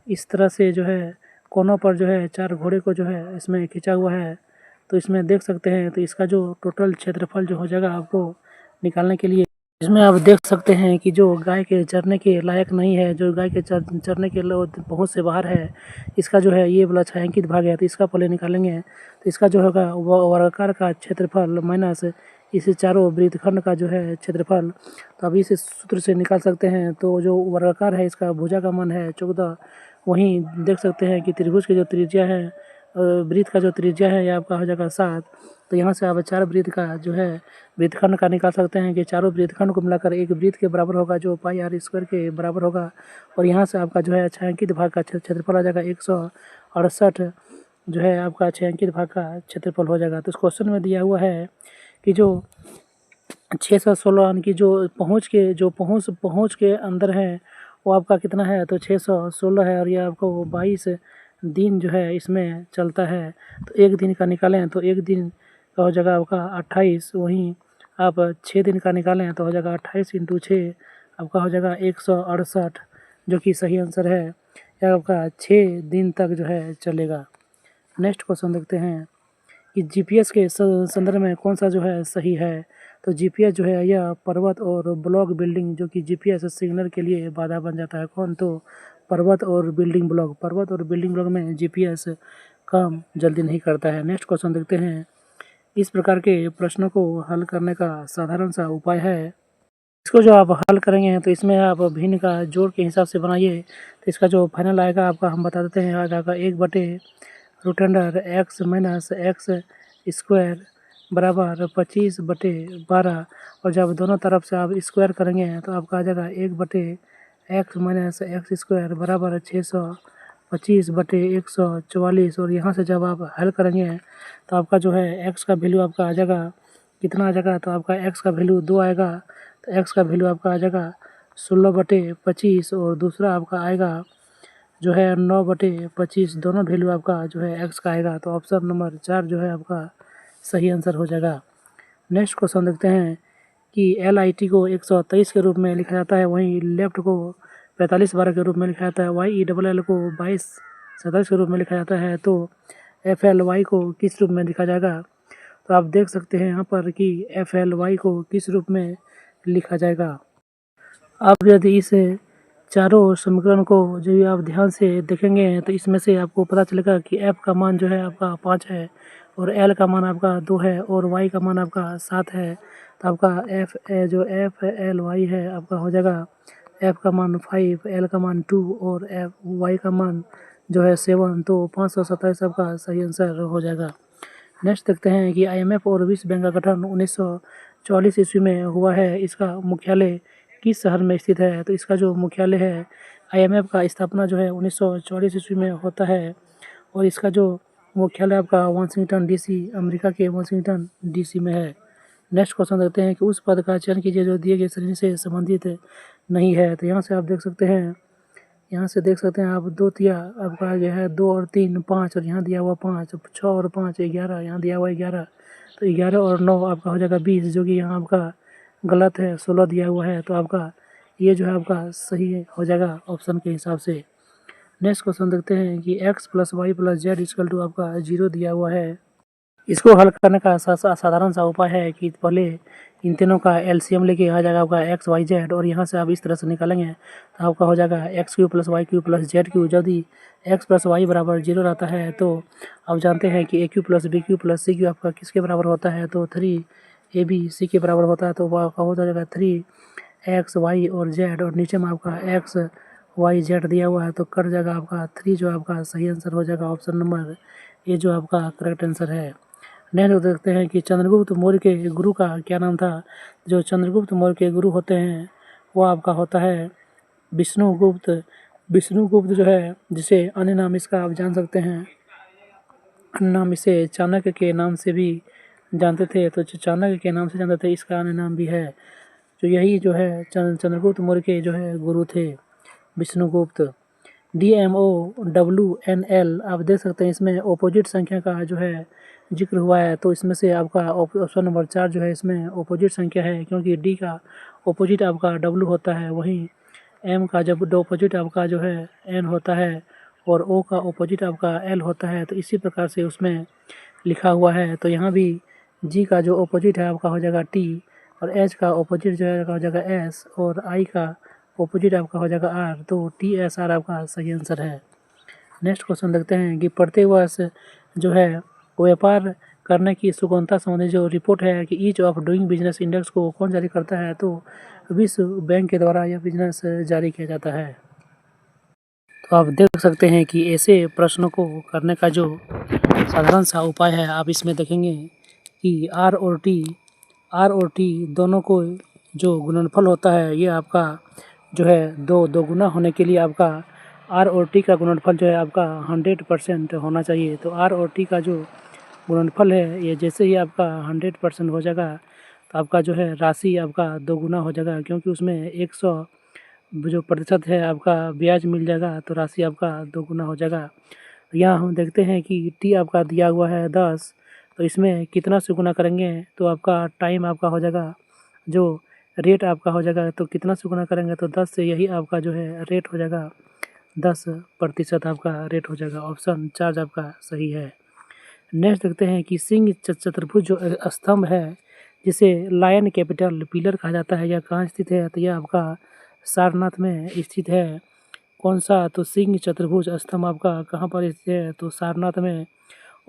इस तरह से जो है कोनों पर जो है 4 घोड़े को जो है इसमें खींचा हुआ है, तो इसमें देख सकते हैं। तो इसका जो टोटल क्षेत्रफल जो हो जाएगा आपको निकालने के लिए, इसमें आप देख सकते हैं कि जो गाय के चरने के लायक नहीं है, जो गाय के चरने के बहुत से बाहर है, इसका जो है ये वाला छायांकित भाग है, तो इसका पहले निकालेंगे। तो इसका जो होगा वर्गाकार का क्षेत्रफल माइनस इसे चारों वृत्तखंड का जो है क्षेत्रफल, तो अभी इसे सूत्र से निकाल सकते हैं। तो जो वर्गाकार है इसका भुजा का मान है 14, वहीं देख सकते हैं कि त्रिभुज की जो त्रिज्या है, वृत्त का जो त्रिज्या है यह आपका हो जाएगा 7। तो यहाँ से आप 4 वृत्त का जो है वृत्तखंड का निकाल सकते हैं कि चारों वृत्तखंड को मिलाकर एक वृत्त के बराबर होगा, जो πr² के बराबर होगा। और यहाँ से आपका जो है छायांकित भाग का क्षेत्रफल आ जाएगा 168 जो है आपका 6 अंकित भाग का क्षेत्रफल हो जाएगा। तो इस क्वेश्चन में दिया हुआ है कि जो 616 यानी कि जो पहुँच के अंदर है वो आपका कितना है, तो 616 है और ये आपको 22 दिन जो है इसमें चलता है। तो एक दिन का निकालें तो एक दिन का हो जाएगा आपका 28, वहीं आप 6 दिन का निकालें तो हो जाएगा 28 × 6 आपका हो जाएगा 168, जो कि सही आंसर है। यह आपका 6 दिन तक जो है चलेगा। नेक्स्ट क्वेश्चन देखते हैं कि जीपीएस के संदर्भ में कौन सा जो है सही है। तो जीपीएस जो है यह पर्वत और ब्लॉक बिल्डिंग जो कि जीपीएस सिग्नल के लिए बाधा बन जाता है। कौन, तो पर्वत और बिल्डिंग ब्लॉक में जीपीएस काम जल्दी नहीं करता है। नेक्स्ट क्वेश्चन देखते हैं, इस प्रकार के प्रश्नों को हल करने का साधारण सा उपाय है। इसको जो आप हल करेंगे तो इसमें आप भिन्न का जोड़ के हिसाब से बनाइए। तो इसका जो फाइनल आएगा आपका हम बता देते हैं, आएगा 1/√x - x स्क्वायर बराबर 25/12, और जब दोनों तरफ से आप स्क्वायर करेंगे तो आपका आ जाएगा 1/x - x स्क्वायर बराबर 625/144। और यहाँ से जब आप हल करेंगे तो आपका जो है x का वैल्यू आपका आ जाएगा कितना आ जाएगा, तो आपका x का वैल्यू 2 आएगा। तो x का वैल्यू आपका आ जाएगा 16/25 और दूसरा आपका आएगा जो है 9/25। दोनों वैल्यू आपका जो है x का आएगा। तो ऑप्शन नंबर 4 जो है आपका सही आंसर हो जाएगा। नेक्स्ट क्वेश्चन देखते हैं कि LIT को 123 के रूप में लिखा जाता है, वहीं लेफ्ट को 45/12 के रूप में लिखा जाता है, YELL को 22/27 के रूप में लिखा जाता है। तो FLY को किस रूप में लिखा जाएगा। तो आप देख सकते हैं यहाँ पर कि FLY को किस रूप में लिखा जाएगा। आप यदि इस चारों समीकरण को जो आप ध्यान से देखेंगे तो इसमें से आपको पता चलेगा कि F का मान जो है आपका 5 है और L का मान आपका 2 है और Y का मान आपका 7 है। तो आपका FLY है आपका हो जाएगा F का मान 5, L का मान 2 और Y का मान जो है 7। तो 527 आपका सही आंसर हो जाएगा। नेक्स्ट देखते हैं कि IMF और विश्व बैंक का गठन 1944 ईस्वी में हुआ है। इसका मुख्यालय किस शहर में स्थित है। तो इसका जो मुख्यालय है IMF का स्थापना जो है 1944 ईस्वी में होता है और इसका जो मुख्यालय आपका वाशिंगटन DC, अमेरिका के वाशिंगटन DC में है। नेक्स्ट क्वेश्चन देखते हैं कि उस पद का चयन कीजिए जो दिए गए श्रेणी से संबंधित नहीं है। तो यहाँ से आप देख सकते हैं, आप 2 तिया आपका आ गया है 2 और 3 5 और यहाँ दिया हुआ 5, 6 और 5 11, यहाँ दिया हुआ 11। तो 11 और 9 आपका हो जाएगा 20, जो कि यहाँ आपका गलत है, 16 दिया हुआ है। तो आपका ये जो है आपका सही हो जाएगा ऑप्शन के हिसाब से। नेक्स्ट क्वेश्चन देखते हैं कि x + y + z = आपका 0 दिया हुआ है। इसको हल करने का साधारण सा उपाय है कि पहले इन तीनों का LCM लेके आ जाएगा आपका x y z और यहाँ से आप इस तरह से निकालेंगे तो आपका हो जाएगा x³ + y³ + z³। यदि x + y = 0 रहता है तो आप जानते हैं कि a³ + b³ + c³ आपका किसके बराबर होता है, तो 3ab c के बराबर होता है। तो वो आपका हो जाएगा 3x y और z और नीचे में आपका x y z दिया हुआ है तो कट जाएगा आपका 3, जो आपका सही आंसर हो जाएगा ऑप्शन नंबर ए जो आपका करेक्ट आंसर है। नेक्स्ट देखते हैं कि चंद्रगुप्त मौर्य के गुरु का क्या नाम था। जो चंद्रगुप्त मौर्य के गुरु होते हैं वो आपका होता है विष्णुगुप्त। विष्णुगुप्त जो है, जिसे अन्य नाम इसका आप जान सकते हैं, अन्य नाम इसे चाणक्य के नाम से भी जानते थे। तो चाणक्य के नाम से जानते थे, इसका अन्य नाम भी है। तो यही जो है चंद्रगुप्त मौर्य के जो है गुरु थे विष्णुगुप्त। DMOWNL आप देख सकते हैं, इसमें ऑपोजिट संख्या का जो है जिक्र हुआ है। तो इसमें से आपका ऑप्शन नंबर 4 जो है इसमें ऑपोजिट संख्या है, क्योंकि D का ऑपोजिट आपका W होता है, वहीं M का जब ऑपोजिट आपका जो है N होता है और O का ऑपोजिट आपका L होता है। तो इसी प्रकार से उसमें लिखा हुआ है। तो यहाँ भी G का जो ऑपोजिट है आपका हो जाएगा T और H का ऑपोजिट जो है हो जाएगा S और I का ऑपोजिट आपका हो जाएगा R। तो TSR आपका सही आंसर है। नेक्स्ट क्वेश्चन देखते हैं कि प्रत्येक वर्ष जो है व्यापार करने की सुगमता संबंधी जो रिपोर्ट है कि ease of doing business index को कौन जारी करता है। तो विश्व बैंक के द्वारा यह बिजनेस जारी किया जाता है। तो आप देख सकते हैं कि ऐसे प्रश्नों को करने का जो साधारण सा उपाय है, आप इसमें देखेंगे कि R और T दोनों को जो गुणनफल होता है ये आपका जो है दो गुना होने के लिए आपका आर और टी का गुणनफल जो है आपका 100% होना चाहिए। तो आर और टी का जो गुणनफल है ये जैसे ही आपका 100% हो जाएगा तो आपका जो है राशि आपका 2 गुना हो जाएगा, क्योंकि उसमें 100 जो प्रतिशत है आपका ब्याज मिल जाएगा तो राशि आपका 2 गुना हो जाएगा। यहाँ हम देखते हैं कि टी आपका दिया हुआ है 10, तो इसमें कितना से गुना करेंगे तो आपका टाइम आपका हो जाएगा, जो रेट आपका हो जाएगा तो कितना से गुना करेंगे तो 10 से, यही आपका जो है रेट हो जाएगा 10% आपका रेट हो जाएगा। ऑप्शन 4 आपका सही है। नेक्स्ट देखते हैं कि सिंह चतुर्भुज जो स्तंभ है जिसे लायन कैपिटल पिलर कहा जाता है, यह कहाँ स्थित है तो यह आपका सारनाथ में स्थित है। कौन सा तो सिंह चतुर्भुज स्तंभ आपका कहाँ पर स्थित है तो सारनाथ में।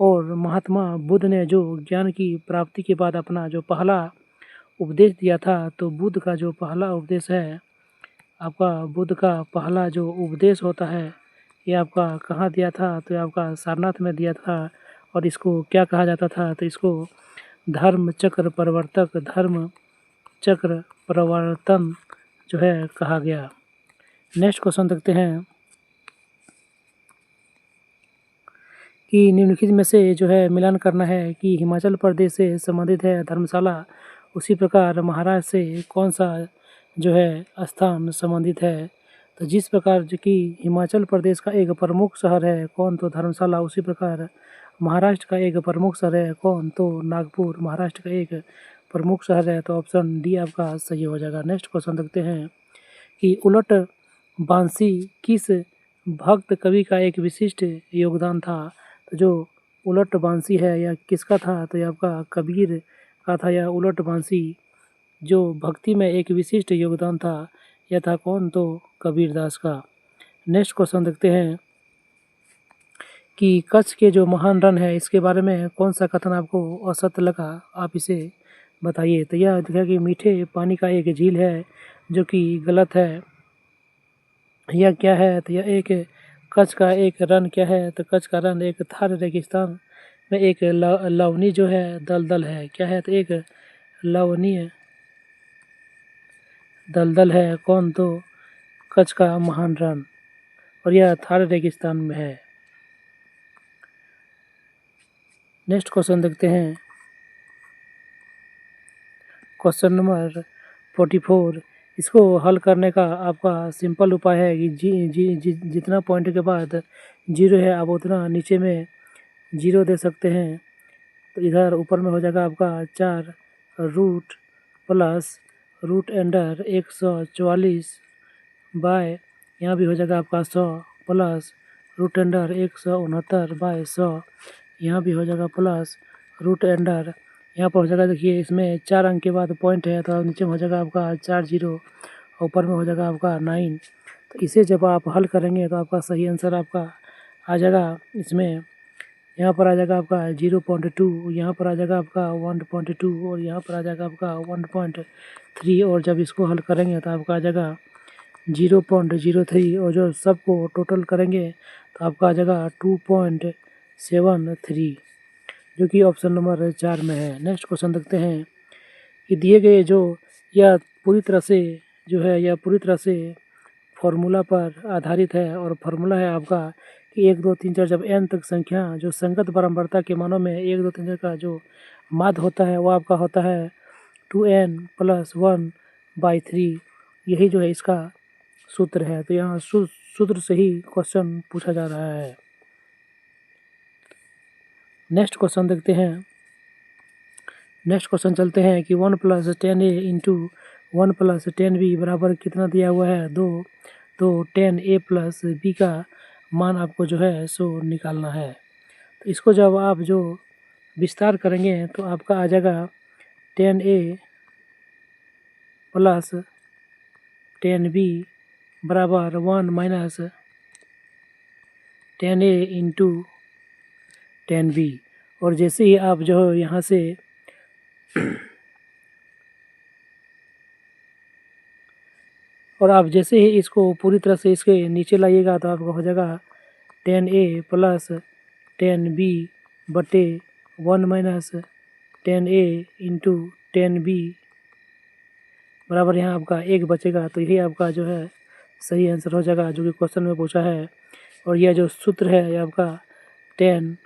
और महात्मा बुद्ध ने जो ज्ञान की प्राप्ति के बाद अपना जो पहला उपदेश दिया था, तो बुद्ध का जो पहला उपदेश है आपका, बुद्ध का पहला जो उपदेश होता है ये आपका कहाँ दिया था तो ये आपका सारनाथ में दिया था। और इसको क्या कहा जाता था तो इसको धर्म चक्र प्रवर्तक, धर्म चक्र प्रवर्तन जो है कहा गया। नेक्स्ट क्वेश्चन देखते हैं कि निम्नलिखित में से जो है मिलान करना है कि हिमाचल प्रदेश से संबंधित है धर्मशाला, उसी प्रकार महाराष्ट्र से कौन सा जो है स्थान संबंधित है। तो जिस प्रकार जो कि हिमाचल प्रदेश का एक प्रमुख शहर है कौन तो धर्मशाला, उसी प्रकार महाराष्ट्र का एक प्रमुख शहर है कौन तो नागपुर, महाराष्ट्र का एक प्रमुख शहर है। तो ऑप्शन डी आपका सही हो जाएगा। नेक्स्ट क्वेश्चन देखते हैं कि उलट बांसी किस भक्त कवि का एक विशिष्ट योगदान था। तो जो उलट बांसी है यह किसका था तो यह आपका कबीर का था। यह उलट बांसी जो भक्ति में एक विशिष्ट योगदान था यह था कौन तो कबीरदास का। नेक्स्ट क्वेश्चन देखते हैं कि कच्छ के जो महान रण है इसके बारे में कौन सा कथन आपको असत्य लगा, आप इसे बताइए। तो यह देखा कि मीठे पानी का एक झील है जो कि गलत है। यह क्या है तो यह एक कच्छ का एक रण क्या है तो कच्छ का रण एक थार रेगिस्तान में एक लवणी जो है दलदल है। क्या है तो एक लवणीय दलदल है कौन तो कच्छ का महान रण, और यह थार रेगिस्तान में है। नेक्स्ट क्वेश्चन देखते हैं क्वेश्चन नंबर 44। इसको हल करने का आपका सिंपल उपाय है कि जितना पॉइंट के बाद जीरो है आप उतना नीचे में जीरो दे सकते हैं। तो इधर ऊपर में हो जाएगा आपका 4 root plus root under 144 by, यहाँ भी हो जाएगा आपका 100 प्लस रूट अंडर 169 बाय 100, यहाँ भी हो जाएगा प्लस रूट अंडर, यहाँ पर हो जाएगा देखिए इसमें 4 अंक के बाद पॉइंट है तो नीचे में हो जाएगा आपका 4 जीरो, ऊपर में हो जाएगा आपका 9। तो इसे जब आप हल करेंगे तो आपका सही आंसर आपका आ जाएगा इसमें, यहाँ पर आ जाएगा आपका 0.2, यहाँ पर आ जाएगा आपका 1.2 और यहाँ पर आ जाएगा आपका 1.3। और जब इसको हल करेंगे तो आपका आ जाएगा 0.03 और जो सबको टोटल करेंगे तो आपका आ जाएगा 2.73, जो कि ऑप्शन नंबर 4 में है। नेक्स्ट क्वेश्चन देखते हैं कि दिए गए जो यह पूरी तरह से जो है यह पूरी तरह से फॉर्मूला पर आधारित है, और फार्मूला है आपका कि 1 2 3 4 जब n तक संख्या जो संगत बारंबारता के मानों में 1 2 3 4 का जो माध्य होता है वो आपका होता है 2n + 1/3। यही जो है इसका सूत्र है। तो यहाँ सूत्र से ही क्वेश्चन पूछा जा रहा है। नेक्स्ट क्वेश्चन देखते हैं। नेक्स्ट क्वेश्चन चलते हैं कि 1 + 10a × 1 + 10b बराबर कितना दिया हुआ है 2। तो 10a + b का मान आपको जो है सो निकालना है। तो इसको जब आप जो विस्तार करेंगे तो आपका आ जाएगा 10a + 10b बराबर 1 - 10a × 10b। और जैसे ही आप जो यहाँ से और आप जैसे ही इसको पूरी तरह से इसके नीचे लाइएगा तो आपका हो जाएगा 10a + 10b बटे 1 - 10a × 10b बराबर यहाँ आपका 1 बचेगा। तो यही आपका जो है सही आंसर हो जाएगा जो कि क्वेश्चन में पूछा है। और यह जो सूत्र है यह आपका 10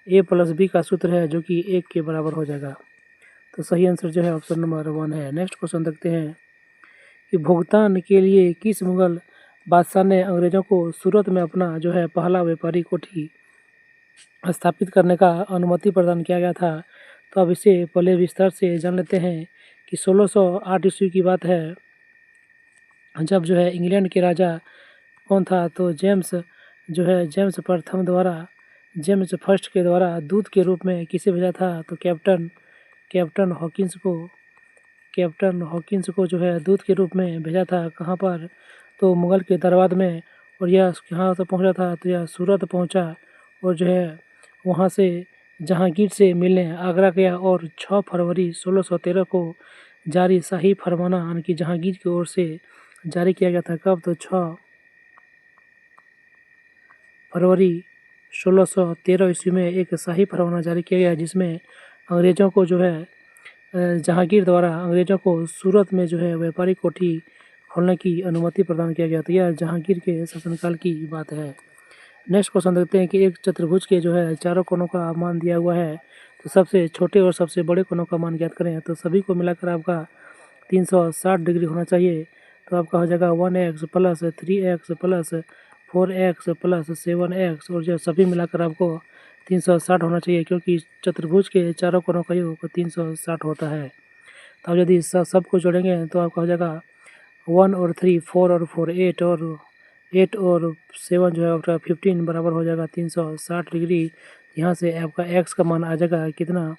a+b का सूत्र है जो कि 1 के बराबर हो जाएगा। तो सही आंसर जो है ऑप्शन नंबर 1 है। नेक्स्ट क्वेश्चन देखते हैं कि भुगतान के लिए किस मुगल बादशाह ने अंग्रेजों को सूरत में अपना जो है पहला व्यापारी कोठी स्थापित करने का अनुमति प्रदान किया गया था। तो अब इसे पहले विस्तार से जान लेते हैं कि 1608 ईस्वी की बात है, जब जो है इंग्लैंड के राजा कौन था, तो जेम्स फर्स्ट के द्वारा दूत के रूप में किसे भेजा था, तो कैप्टन हॉकिंस को जो है दूत के रूप में भेजा था। कहाँ पर, तो मुगल के दरबार में। और यह कहाँ से पहुँचा था, तो यह सूरत पहुँचा और जो है वहाँ से जहांगीर से मिलने आगरा गया। और 6 फरवरी 1613 को जारी शाही फरमाना यानी कि जहांगीर की ओर से जारी किया गया था। कब, तो 6 फरवरी 1613 ईस्वी में एक शाही फरमाना जारी किया गया, जिसमें अंग्रेज़ों को जो है जहांगीर द्वारा अंग्रेज़ों को सूरत में जो है व्यापारी कोठी खोलने की अनुमति प्रदान किया गया। तो यह जहांगीर के शासनकाल की बात है। नेक्स्ट क्वेश्चन देखते हैं कि एक चतुर्भुज के जो है चारों कोनों का मान दिया हुआ है, तो सबसे छोटे और सबसे बड़े कोनों का मान ज्ञात करें। तो सभी को मिलाकर आपका 360 डिग्री होना चाहिए। तो आपका हो जाएगा 1x plus 3x plus 4x plus 7x, और जो सभी मिलाकर आपको 360 होना चाहिए, क्योंकि चतुर्भुज के चारों कोनों का योग 360 होता है। तो आप यदि सबको जोड़ेंगे तो आपका हो जाएगा 1 और 3 4 और 4 8 और 7 जो है आपका 15 बराबर हो जाएगा 360 डिग्री। यहाँ से आपका x का मान आ जाएगा कितना,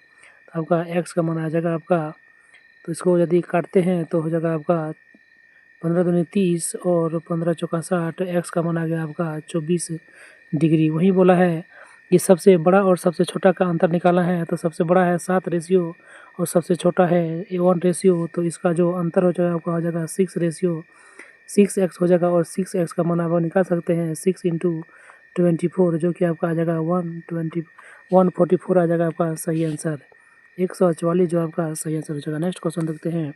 तो आपका x का मान आ जाएगा आपका, तो इसको यदि काटते हैं तो हो जाएगा आपका 15 दूनी 30 और 15 चौका 60। x का मान आ गया आपका 24 डिग्री। वहीं बोला है कि सबसे बड़ा और सबसे छोटा का अंतर निकाला है। तो सबसे बड़ा है 7 रेशियो और सबसे छोटा है 1 रेशियो। तो इसका जो अंतर हो जाएगा आपका हो जाएगा 6 रेशियो 6x हो जाएगा। और 6x का मान आप निकाल सकते हैं 6 इंटू 24, जो कि आपका आ जाएगा 144 आ जाएगा आपका सही आंसर। 144 जो आपका सही आंसर हो जाएगा। नेक्स्ट क्वेश्चन देखते हैं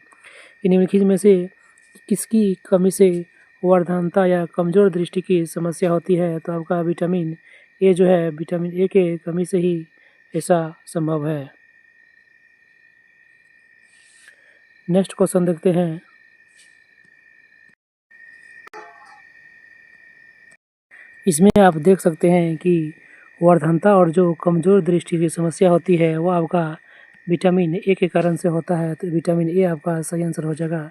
कि निम्नलिखित में से किसकी कमी से वर्धनता या कमज़ोर दृष्टि की समस्या होती है। तो आपका विटामिन ए जो है, विटामिन ए के कमी से ही ऐसा संभव है। नेक्स्ट क्वेश्चन देखते हैं इसमें आप देख सकते हैं कि वर्धनता और जो कमज़ोर दृष्टि की समस्या होती है वो आपका विटामिन ए के कारण से होता है। तो विटामिन ए आपका सही आंसर हो जाएगा।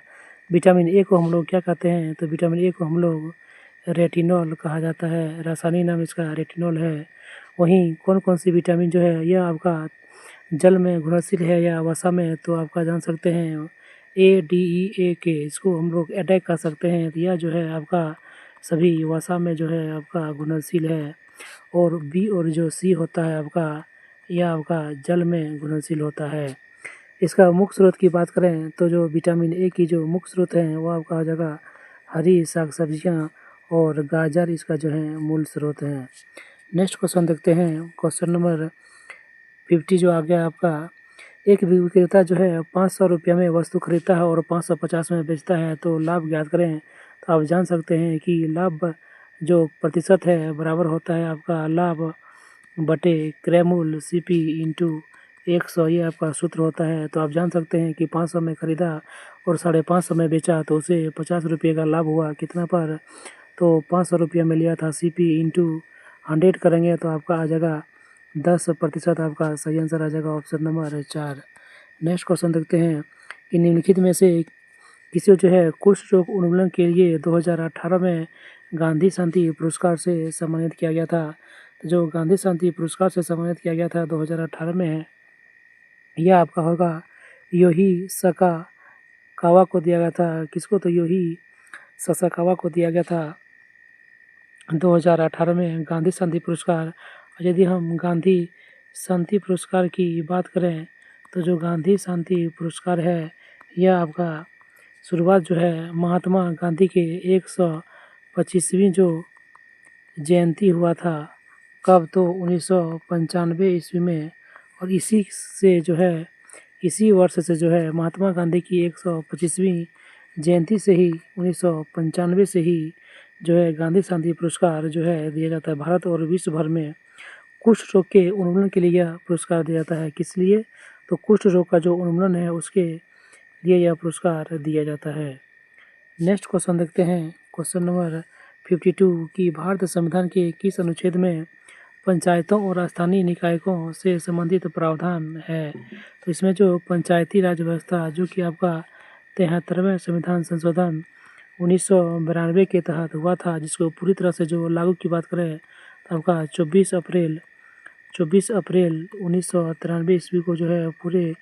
विटामिन ए को हम लोग क्या कहते हैं, तो विटामिन ए को हम लोग रेटिनॉल कहा जाता है, रासायनिक नाम इसका रेटिनॉल है। वहीं कौन कौन सी विटामिन जो है यह आपका जल में घुलनशील है या वसा में, तो आपका जान सकते हैं ADE के, इसको हम लोग अटैक कर सकते हैं। तो यह जो है आपका सभी वसा में जो है आपका घुलनशील है। और बी और जो सी होता है आपका, यह आपका जल में घुलनशील होता है। इसका मुख्य स्रोत की बात करें तो जो विटामिन ए की जो मुख्य स्रोत हैं वो आपका हो जाएगा हरी साग सब्जियाँ और गाजर, इसका जो है मूल स्रोत हैं। नेक्स्ट क्वेश्चन देखते हैं, क्वेश्चन नंबर 50 जो आ गया आपका, एक विक्रेता जो है 500 रुपये में वस्तु खरीदता है और 550 में बेचता है, तो लाभ ज्ञात करें। तो आप जान सकते हैं कि लाभ जो प्रतिशत है बराबर होता है आपका लाभ बटे क्रयमूल्य CP इंटू 100, ये आपका सूत्र होता है। तो आप जान सकते हैं कि 500 में खरीदा और 550 में बेचा तो उसे 50 रुपये का लाभ हुआ कितना पर, तो 500 रुपये में लिया था। CP इंटू 100 करेंगे तो आपका आ जाएगा 10%। आपका सही आंसर आ जाएगा ऑप्शन नंबर 4। नेक्स्ट क्वेश्चन देखते हैं कि निम्नलिखित में से किसी जो है कुष्ठ रोग उन्मूलन के लिए 2018 में गांधी शांति पुरस्कार से सम्मानित किया गया था। तो जो गांधी शांति पुरस्कार से सम्मानित किया गया था 2018 में है, यह आपका होगा योही सकाकावा को दिया गया था। किसको, तो योही ससाकावा को दिया गया था 2018 में गांधी शांति पुरस्कार। और यदि हम गांधी शांति पुरस्कार की बात करें तो जो गांधी शांति पुरस्कार है यह आपका शुरुआत जो है महात्मा गांधी के 125वीं जो जयंती हुआ था, कब, तो 1995 ईस्वी में। और इसी वर्ष से जो है महात्मा गांधी की 125वीं जयंती से ही 1995 से ही जो है गांधी शांति पुरस्कार जो है दिया जाता है। भारत और विश्व भर में कुष्ठ रोग के उन्मूलन के लिए यह पुरस्कार दिया जाता है। किस लिए? तो कुष्ठ रोग का जो उन्मूलन है उसके लिए यह पुरस्कार दिया जाता है। नेक्स्ट क्वेश्चन देखते हैं, क्वेश्चन नंबर 52 कि भारत संविधान के किस अनुच्छेद में पंचायतों और स्थानीय निकायों से संबंधित प्रावधान है? तो इसमें जो पंचायती राज व्यवस्था जो कि आपका 73वें संविधान संशोधन 1992 के तहत हुआ था, जिसको पूरी तरह से जो लागू की बात करें तो आपका 24 अप्रैल 1993 ईस्वी को जो है पूरे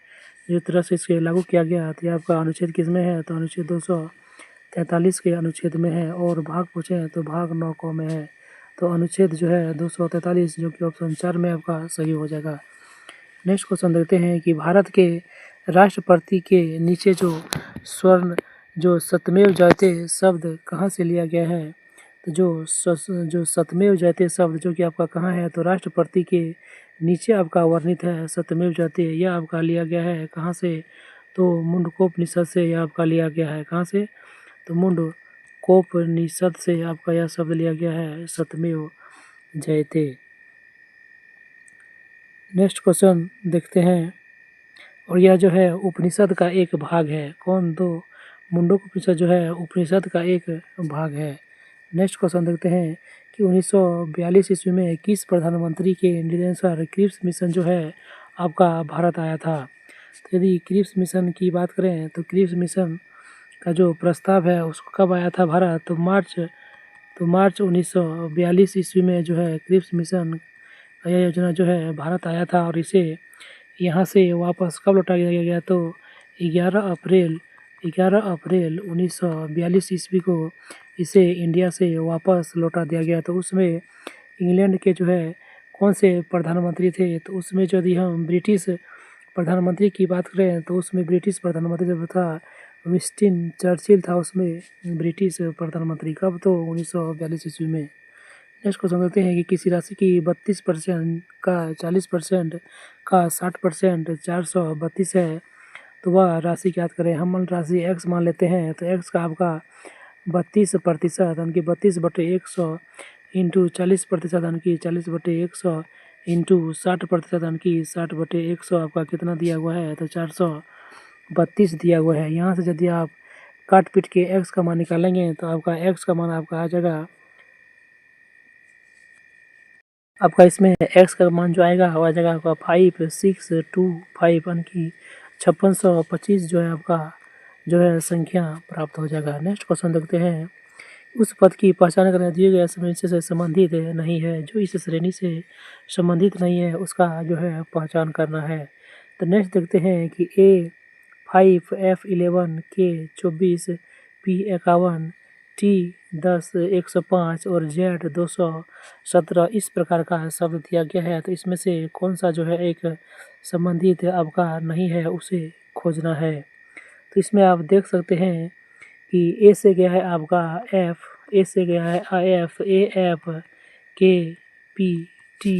जो तरह से इसके लागू किया गया। तो आपका अनुच्छेद किस में है? तो अनुच्छेद 243 के अनुच्छेद में है। और भाग पूछे तो भाग 9 को में है। तो अनुच्छेद जो है 243 जो कि ऑप्शन 4 में आपका सही हो जाएगा। नेक्स्ट क्वेश्चन देखते हैं कि भारत के राष्ट्रपति के नीचे जो सत्यमेव जयते शब्द कहाँ से लिया गया है? तो जो सत्यमेव जयते शब्द जो कि आपका कहाँ है? तो राष्ट्रपति के नीचे आपका वर्णित है सत्यमेव जयते। यह आपका लिया गया है कहाँ से? तो मुंडकोपनिषद से यह आपका लिया गया है। कहाँ से? तो मुंडकोपनिषद से आपका यह शब्द लिया गया है सत्यमेव जयते। नेक्स्ट क्वेश्चन देखते हैं, और यह जो है उपनिषद का एक भाग है। कौन? तो मुंडकोपनिषद जो है उपनिषद का एक भाग है। नेक्स्ट क्वेश्चन देखते हैं कि 1942 ईस्वी में किस प्रधानमंत्री के निर्देशानुसार क्रिप्स मिशन जो है आपका भारत आया था? तो यदि क्रिप्स मिशन की बात करें तो क्रिप्स मिशन का जो प्रस्ताव है उसको कब आया था भारत? तो मार्च 1942 ईस्वी में जो है क्रिप्स मिशन का यह योजना जो है भारत आया था। और इसे यहाँ से वापस कब लौटा दिया गया? तो 11 अप्रैल 1942 ईस्वी को इसे इंडिया से वापस लौटा दिया गया। तो उसमें इंग्लैंड के जो है कौन से प्रधानमंत्री थे? तो उसमें यदि हम ब्रिटिश प्रधानमंत्री की बात करें तो उसमें ब्रिटिश प्रधानमंत्री जो था विंस्टन चर्चिल था उसमें ब्रिटिश प्रधानमंत्री। कब? तो 1942 ईस्वी में। नेक्स्ट क्वेश्चन देखते हैं कि किसी राशि की 32% का 40% का 60% 432 है, तो वह राशि याद करें। हम राशि x मान लेते हैं तो x का आपका 32% यानी कि 32/100 इंटू 40% यानी कि 40/100 इंटू 60% यानी कि 60/100 आपका कितना दिया हुआ है? तो 432 दिया हुआ है। यहाँ से यदि आप काट पीट के x का मान निकालेंगे तो आपका x का मान आपका आ जाएगा, आपका इसमें x का मान जो आएगा वो आ जाएगा आपका 5625 यानी कि 5625 जो है आपका जो है संख्या प्राप्त हो जाएगा। नेक्स्ट क्वेश्चन देखते हैं, उस पद की पहचान करने दिए गए श्रेणी से संबंधित नहीं है। जो इस श्रेणी से संबंधित नहीं है उसका जो है पहचान करना है। तो नेक्स्ट देखते हैं कि A5 F11 K24 P51 T10 105 और Z217 इस प्रकार का शब्द दिया गया है। तो इसमें से कौन सा जो है एक संबंधित आपका नहीं है उसे खोजना है। तो इसमें आप देख सकते हैं कि ए से गया है आपका F, ए से गया है AF, AF KP T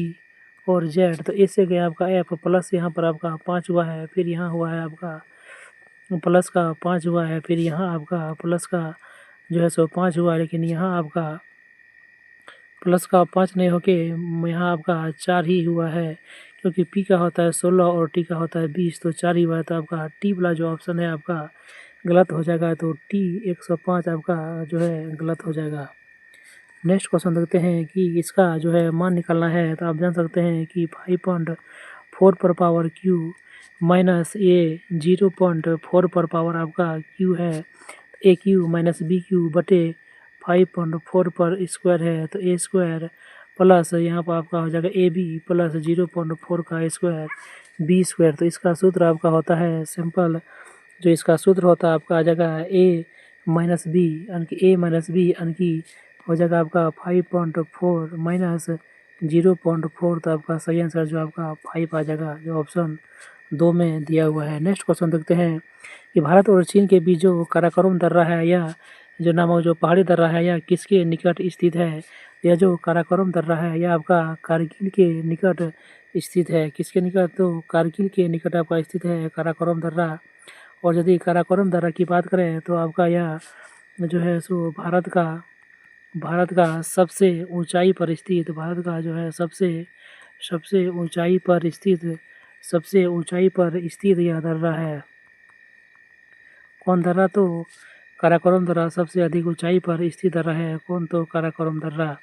और Z। तो ए से गया आपका F प्लस यहाँ पर आपका 5 हुआ है, फिर यहाँ हुआ है आपका प्लस का 5 हुआ है, फिर यहाँ आपका प्लस का जो है सो 5 हुआ है, लेकिन यहाँ आपका प्लस का 5 नहीं होके यहाँ आपका 4 ही हुआ है, क्योंकि P का होता है 16 और T का होता है 20, तो 4 ही हुआ है। तो आपका टी वाला जो ऑप्शन है आपका गलत हो जाएगा। तो T 105 आपका जो है गलत हो जाएगा। नेक्स्ट क्वेश्चन देखते हैं कि इसका जो है मान निकालना है। तो आप जान सकते हैं कि 5.4 पर पावर Q माइनस A 0.4 पर पावर आपका Q है। AQ माइनस BQ बटे 5.4 पर स्क्वायर है। तो A स्क्वायर प्लस यहाँ पर आपका हो जाएगा AB प्लस 0.4 का स्क्वायर B स्क्वायर। तो इसका सूत्र आपका होता है सिंपल, जो इसका सूत्र होता है आपका आ जाएगा A माइनस बी यानी कि A माइनस बी यानी कि हो जाएगा आपका 5.4 माइनस 0.4। तो आपका सही आंसर जो आपका 5 आ जाएगा, जो ऑप्शन 2 में दिया हुआ है। नेक्स्ट क्वेश्चन देखते हैं कि भारत और चीन के बीच जो काराकोरम दर्रा है या जो नामक जो पहाड़ी दर्रा है यह किसके निकट स्थित है? यह जो काराकोरम दर्रा है यह आपका कारगिल के निकट स्थित है। किसके निकट? तो कारगिल के निकट आपका स्थित है काराकोरम दर्रा। और यदि काराकोरम दर्रा की बात करें तो आपका यह जो है सो भारत का सबसे ऊंचाई पर स्थित भारत का जो है सबसे ऊंचाई पर स्थित यह दर्रा है। कौन दर्रा? तो काराकोरम दर्रा सबसे अधिक ऊंचाई पर स्थित दर्रा है। कौन? तो काराकोरम दर्रा।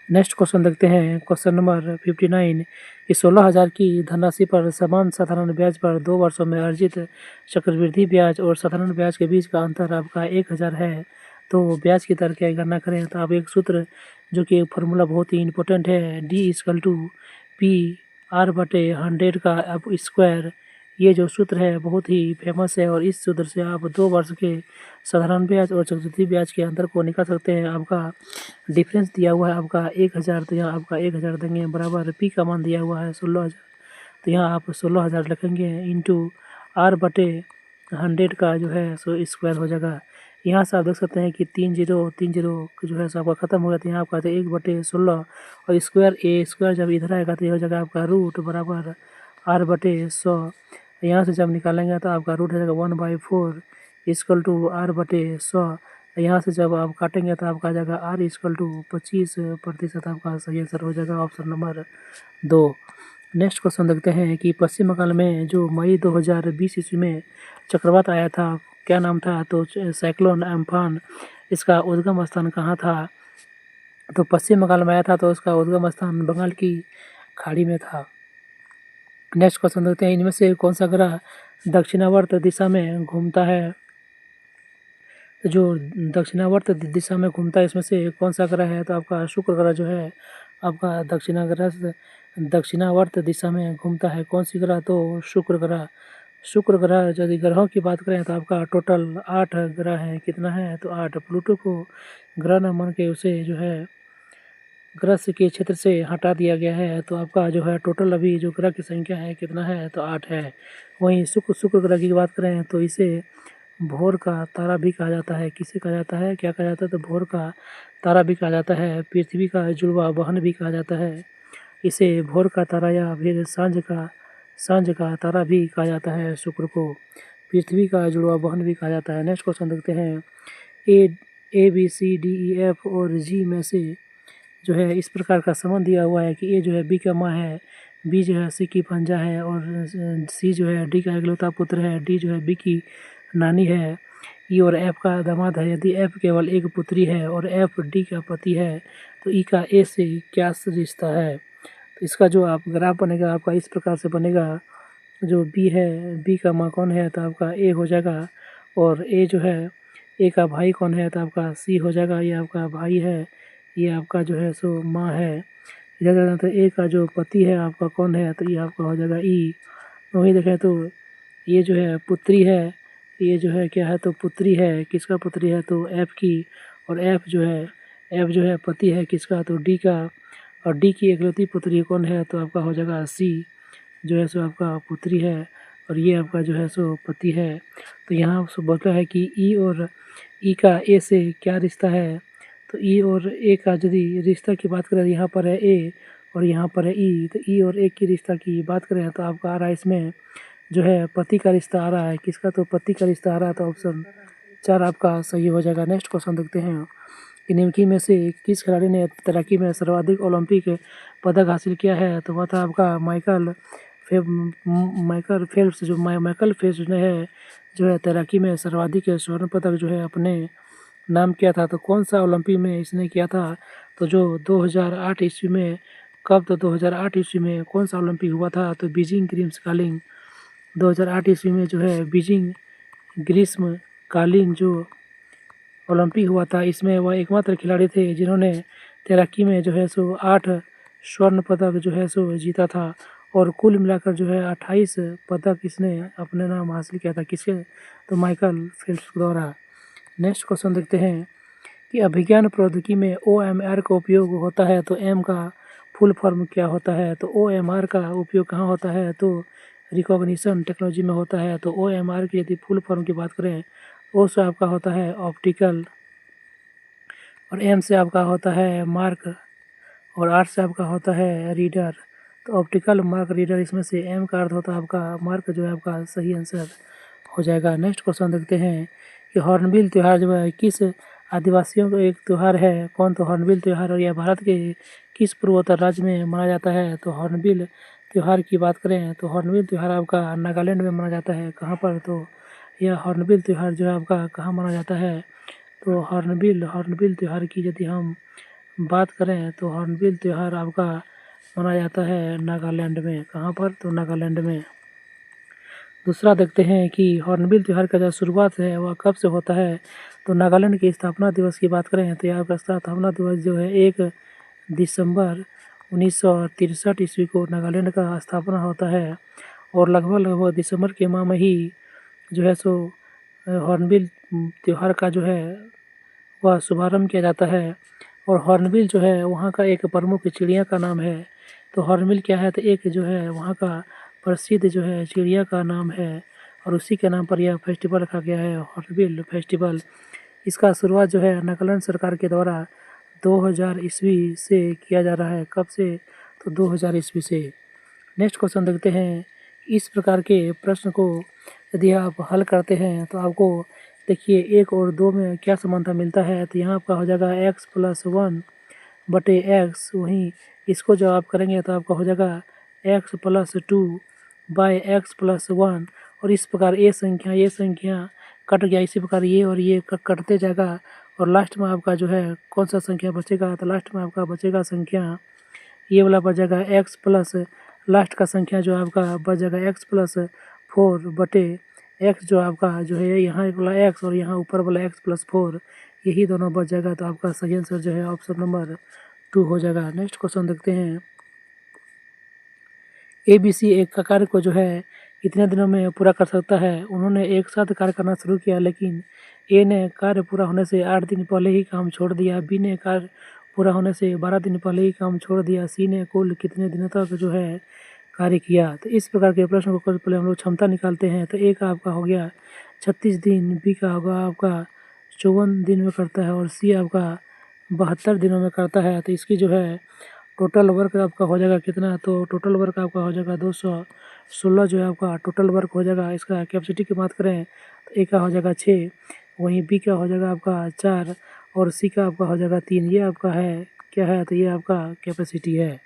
नेक्स्ट क्वेश्चन देखते हैं, क्वेश्चन नंबर 59 कि 16,000 की धनराशि पर समान साधारण ब्याज पर 2 वर्षों में अर्जित चक्रवृद्धि ब्याज और साधारण ब्याज के बीच का अंतर आपका 1,000 है, तो ब्याज की दर क्या गणना करें? तो आप एक सूत्र जो कि एक फार्मूला बहुत ही इंपॉर्टेंट है, D=P/R/100 का आप स्क्वायर, ये जो सूत्र है बहुत ही फेमस है और इस सूत्र से आप 2 वर्ष के साधारण ब्याज और चक्रवृद्धि ब्याज के अंतर को निकाल सकते हैं। आपका डिफरेंस दिया हुआ है आपका 1,000, तो यहाँ आपका 1,000 देंगे बराबर पी का मान दिया हुआ है 16,000, तो यहाँ आप 16,000 लिखेंगे इंटू R/100 का जो है सो स्क्वायर हो जाएगा। यहाँ से आप देख सकते हैं कि 3 जीरो जो है सो आपका खत्म हो गया, तो यहाँ आपका 1/16 और स्क्वायर जब इधर आएगा तो ये हो जाएगा आपका रूट बराबर R/100। यहाँ से जब निकालेंगे तो आपका रूट हो जाएगा 1/4 = R/100। यहाँ से जब आप काटेंगे तो आपका आ जाएगा R=25%, आपका सही आंसर हो जाएगा ऑप्शन नंबर 2। नेक्स्ट क्वेश्चन देखते हैं कि पश्चिम बंगाल में जो मई 2020 ईस्वी में चक्रवात आया था, क्या नाम था? तो साइक्लोन अम्फान। इसका उद्गम स्थान कहाँ था? तो पश्चिम बंगाल में आया था, तो इसका उद्गम स्थान बंगाल की खाड़ी में था। नेक्स्ट क्वेश्चन देखते हैं, इनमें से कौन सा ग्रह दक्षिणावर्त दिशा में घूमता है? जो दक्षिणावर्त दिशा में घूमता है इसमें से कौन सा ग्रह है? तो आपका शुक्र ग्रह जो है आपका दक्षिणावर्त दिशा में घूमता है। कौन सी ग्रह? तो शुक्र ग्रह यदि ग्रहों की बात करें तो आपका टोटल 8 ग्रह है। कितना है? तो 8। प्लूटो को ग्रह न मान के उसे जो है ग्रह के क्षेत्र से हटा दिया गया है, तो आपका जो है टोटल अभी जो ग्रह की संख्या है कितना है? तो 8 है। वहीं शुक्र ग्रह की बात करें तो इसे भोर का तारा भी कहा जाता है। किसे कहा जाता है? क्या कहा जाता है? तो भोर का तारा भी कहा जाता है। पृथ्वी का जुड़वा बहन भी कहा जाता है। इसे भोर का तारा या फिर सांझ का तारा भी कहा जाता है। शुक्र को पृथ्वी का जुड़वा बहन भी कहा जाता है। नेक्स्ट क्वेश्चन देखते हैं, A B C D E F और G में से जो है इस प्रकार का संबंध दिया हुआ है कि ए जो है बी का माँ है, बी जो है सी की पंजा है और सी जो है डी का इकलौता पुत्र है, डी जो है बी की नानी है, ई और एफ का दामाद है। यदि एफ केवल एक पुत्री है और एफ डी का पति है तो ई का ए से क्या रिश्ता है? तो इसका जो आप ग्राफ बनेगा आपका इस प्रकार से बनेगा। जो बी है, बी का माँ कौन है? तो आपका ए हो जाएगा, और ए जो है ए का भाई कौन है? तो आपका सी हो जाएगा, ये आपका भाई है, ये आपका जो है सो माँ है। इधर तो ए का जो पति है आपका कौन है? तो ये आपका हो जाएगा ई। वहीं देखें तो ये जो है पुत्री है, ये जो है क्या है? तो पुत्री है। किसका पुत्री है? तो एफ की। और एफ जो है पति है किसका? तो डी का। और डी की इकलौती पुत्री कौन है? तो आपका हो जाएगा सी, जो है सो आपका पुत्री है, और ये आपका जो है सो पति है। तो यहाँ बोलता है कि ई और ई का ए से क्या रिश्ता है? तो ई और ए का यदि रिश्ता की बात करें, यहाँ पर है ए और यहाँ पर है ई, तो ई और ए की रिश्ता की बात करें तो आपका आ रहा है इसमें जो है पति का रिश्ता आ रहा है। किसका? तो पति का रिश्ता आ रहा है, तो ऑप्शन 4 आपका सही हो जाएगा। नेक्स्ट क्वेश्चन देखते हैं कि निम्नलिखित में से किस खिलाड़ी ने तैराकी में सर्वाधिक ओलंपिक पदक हासिल किया है? तो वह था आपका माइकल फेल्प्स। जो माइकल फेल्प्स ने है जो है तैराकी में सर्वाधिक स्वर्ण पदक जो है अपने नाम किया था। तो कौन सा ओलंपिक में इसने किया था? तो जो 2008 ईस्वी में, कब? तो 2008 ईस्वी में कौन सा ओलंपिक हुआ था? तो बीजिंग ग्रीष्मकालीन। 2008 ईस्वी में जो है बीजिंग ग्रीष्मकालीन जो ओलंपिक हुआ था, इसमें वह एकमात्र खिलाड़ी थे जिन्होंने तैराकी में जो है सो 8 स्वर्ण पदक जो है सो जीता था, और कुल मिलाकर जो है 28 पदक इसने अपने नाम हासिल किया था। किसके? तो माइकल फेल्प्स द्वारा। नेक्स्ट क्वेश्चन देखते हैं कि अभिज्ञान प्रौद्योगिकी में OMR का उपयोग होता है, तो एम का फुल फॉर्म क्या होता है? तो OMR का उपयोग कहाँ होता है? तो रिकॉग्निशन टेक्नोलॉजी में होता है। तो OMR की यदि फुल फॉर्म की बात करें, ओ से आपका होता है ऑप्टिकल, और एम से आपका होता है मार्क, और आर से आपका होता है रीडर। तो ऑप्टिकल मार्क रीडर इसमें से एम का अर्थ होता है आपका मार्क जो है आपका सही आंसर हो जाएगा। नेक्स्ट क्वेश्चन देखते हैं कि हॉर्नबिल त्यौहार जो है किस आदिवासियों का एक त्यौहार है, कौन? तो हॉर्नबिल त्यौहार और यह भारत के किस पूर्वोत्तर राज्य में मनाया जाता है? तो हॉर्नबिल त्यौहार की बात करें तो हॉर्नबिल त्यौहार आपका नागालैंड में मनाया जाता है। कहाँ पर? तो यह हॉर्नबिल त्यौहार जो है आपका कहाँ मनाया जाता है? तो हॉर्नबिल त्यौहार की यदि हम बात करें तो हॉर्नबिल त्यौहार आपका मनाया जाता है नागालैंड में। कहाँ पर? तो नागालैंड में। दूसरा देखते हैं कि हॉर्नबिल त्यौहार का जो शुरुआत है वह कब से होता है? तो नागालैंड की स्थापना दिवस की बात करें तो यहाँ का स्थापना दिवस जो है 1 दिसंबर 1963 ईस्वी को नागालैंड का स्थापना होता है और लगभग दिसंबर के माह में ही जो है सो हॉर्नबिल त्यौहार का जो है वह शुभारंभ किया जाता है। और हॉर्नबिल जो है वहाँ का एक प्रमुख चिड़िया का नाम है। तो हॉर्नबिल क्या है? तो एक जो है वहाँ का प्रसिद्ध जो है चिड़िया का नाम है और उसी के नाम पर यह फेस्टिवल रखा गया है, हॉर्नबिल फेस्टिवल। इसका शुरुआत जो है नागालैंड सरकार के द्वारा 2000 ईस्वी से किया जा रहा है। कब से? तो 2000 ईस्वी से। नेक्स्ट क्वेश्चन देखते हैं। इस प्रकार के प्रश्न को यदि आप हल करते हैं तो आपको देखिए 1 और 2 में क्या समानता मिलता है? तो यहाँ आपका हो जाएगा x+1/x। वहीं इसको जब आप करेंगे तो आपका हो जाएगा x+2/x+1 और इस प्रकार ये संख्या कट गया। इसी प्रकार ये और ये कटते जाएगा और लास्ट में आपका जो है कौन सा संख्या बचेगा? तो लास्ट में आपका बचेगा संख्या ये वाला बच जाएगा x प्लस लास्ट का संख्या जो आपका बच जाएगा x+4/x जो आपका जो है यहाँ वाला x और यहाँ ऊपर वाला x+4 यही दोनों बच जाएगा। तो आपका सही आंसर जो है ऑप्शन नंबर 2 हो जाएगा। नेक्स्ट क्वेश्चन देखते हैं। ABC एक कार्य को जो है कितने दिनों में पूरा कर सकता है? उन्होंने एक साथ कार्य करना शुरू किया लेकिन A ने कार्य पूरा होने से 8 दिन पहले ही काम छोड़ दिया, B ने कार्य पूरा होने से 12 दिन पहले ही काम छोड़ दिया, C ने कुल कितने दिनों तक जो है कार्य किया? तो इस प्रकार के प्रश्न को पहले हम लोग क्षमता निकालते हैं। तो A का आपका हो गया 36 दिन, B का होगा आपका 54 दिन में करता है और C आपका 72 दिनों में करता है। तो इसकी जो है टोटल वर्क आपका हो जाएगा कितना? तो टोटल वर्क आपका हो जाएगा 216 जो है आपका टोटल वर्क हो जाएगा। इसका कैपेसिटी की बात करें तो ए का हो जाएगा 6, वहीं बी का हो जाएगा आपका 4 और सी का आपका हो जाएगा 3। ये आपका है क्या है? तो ये आपका कैपेसिटी है।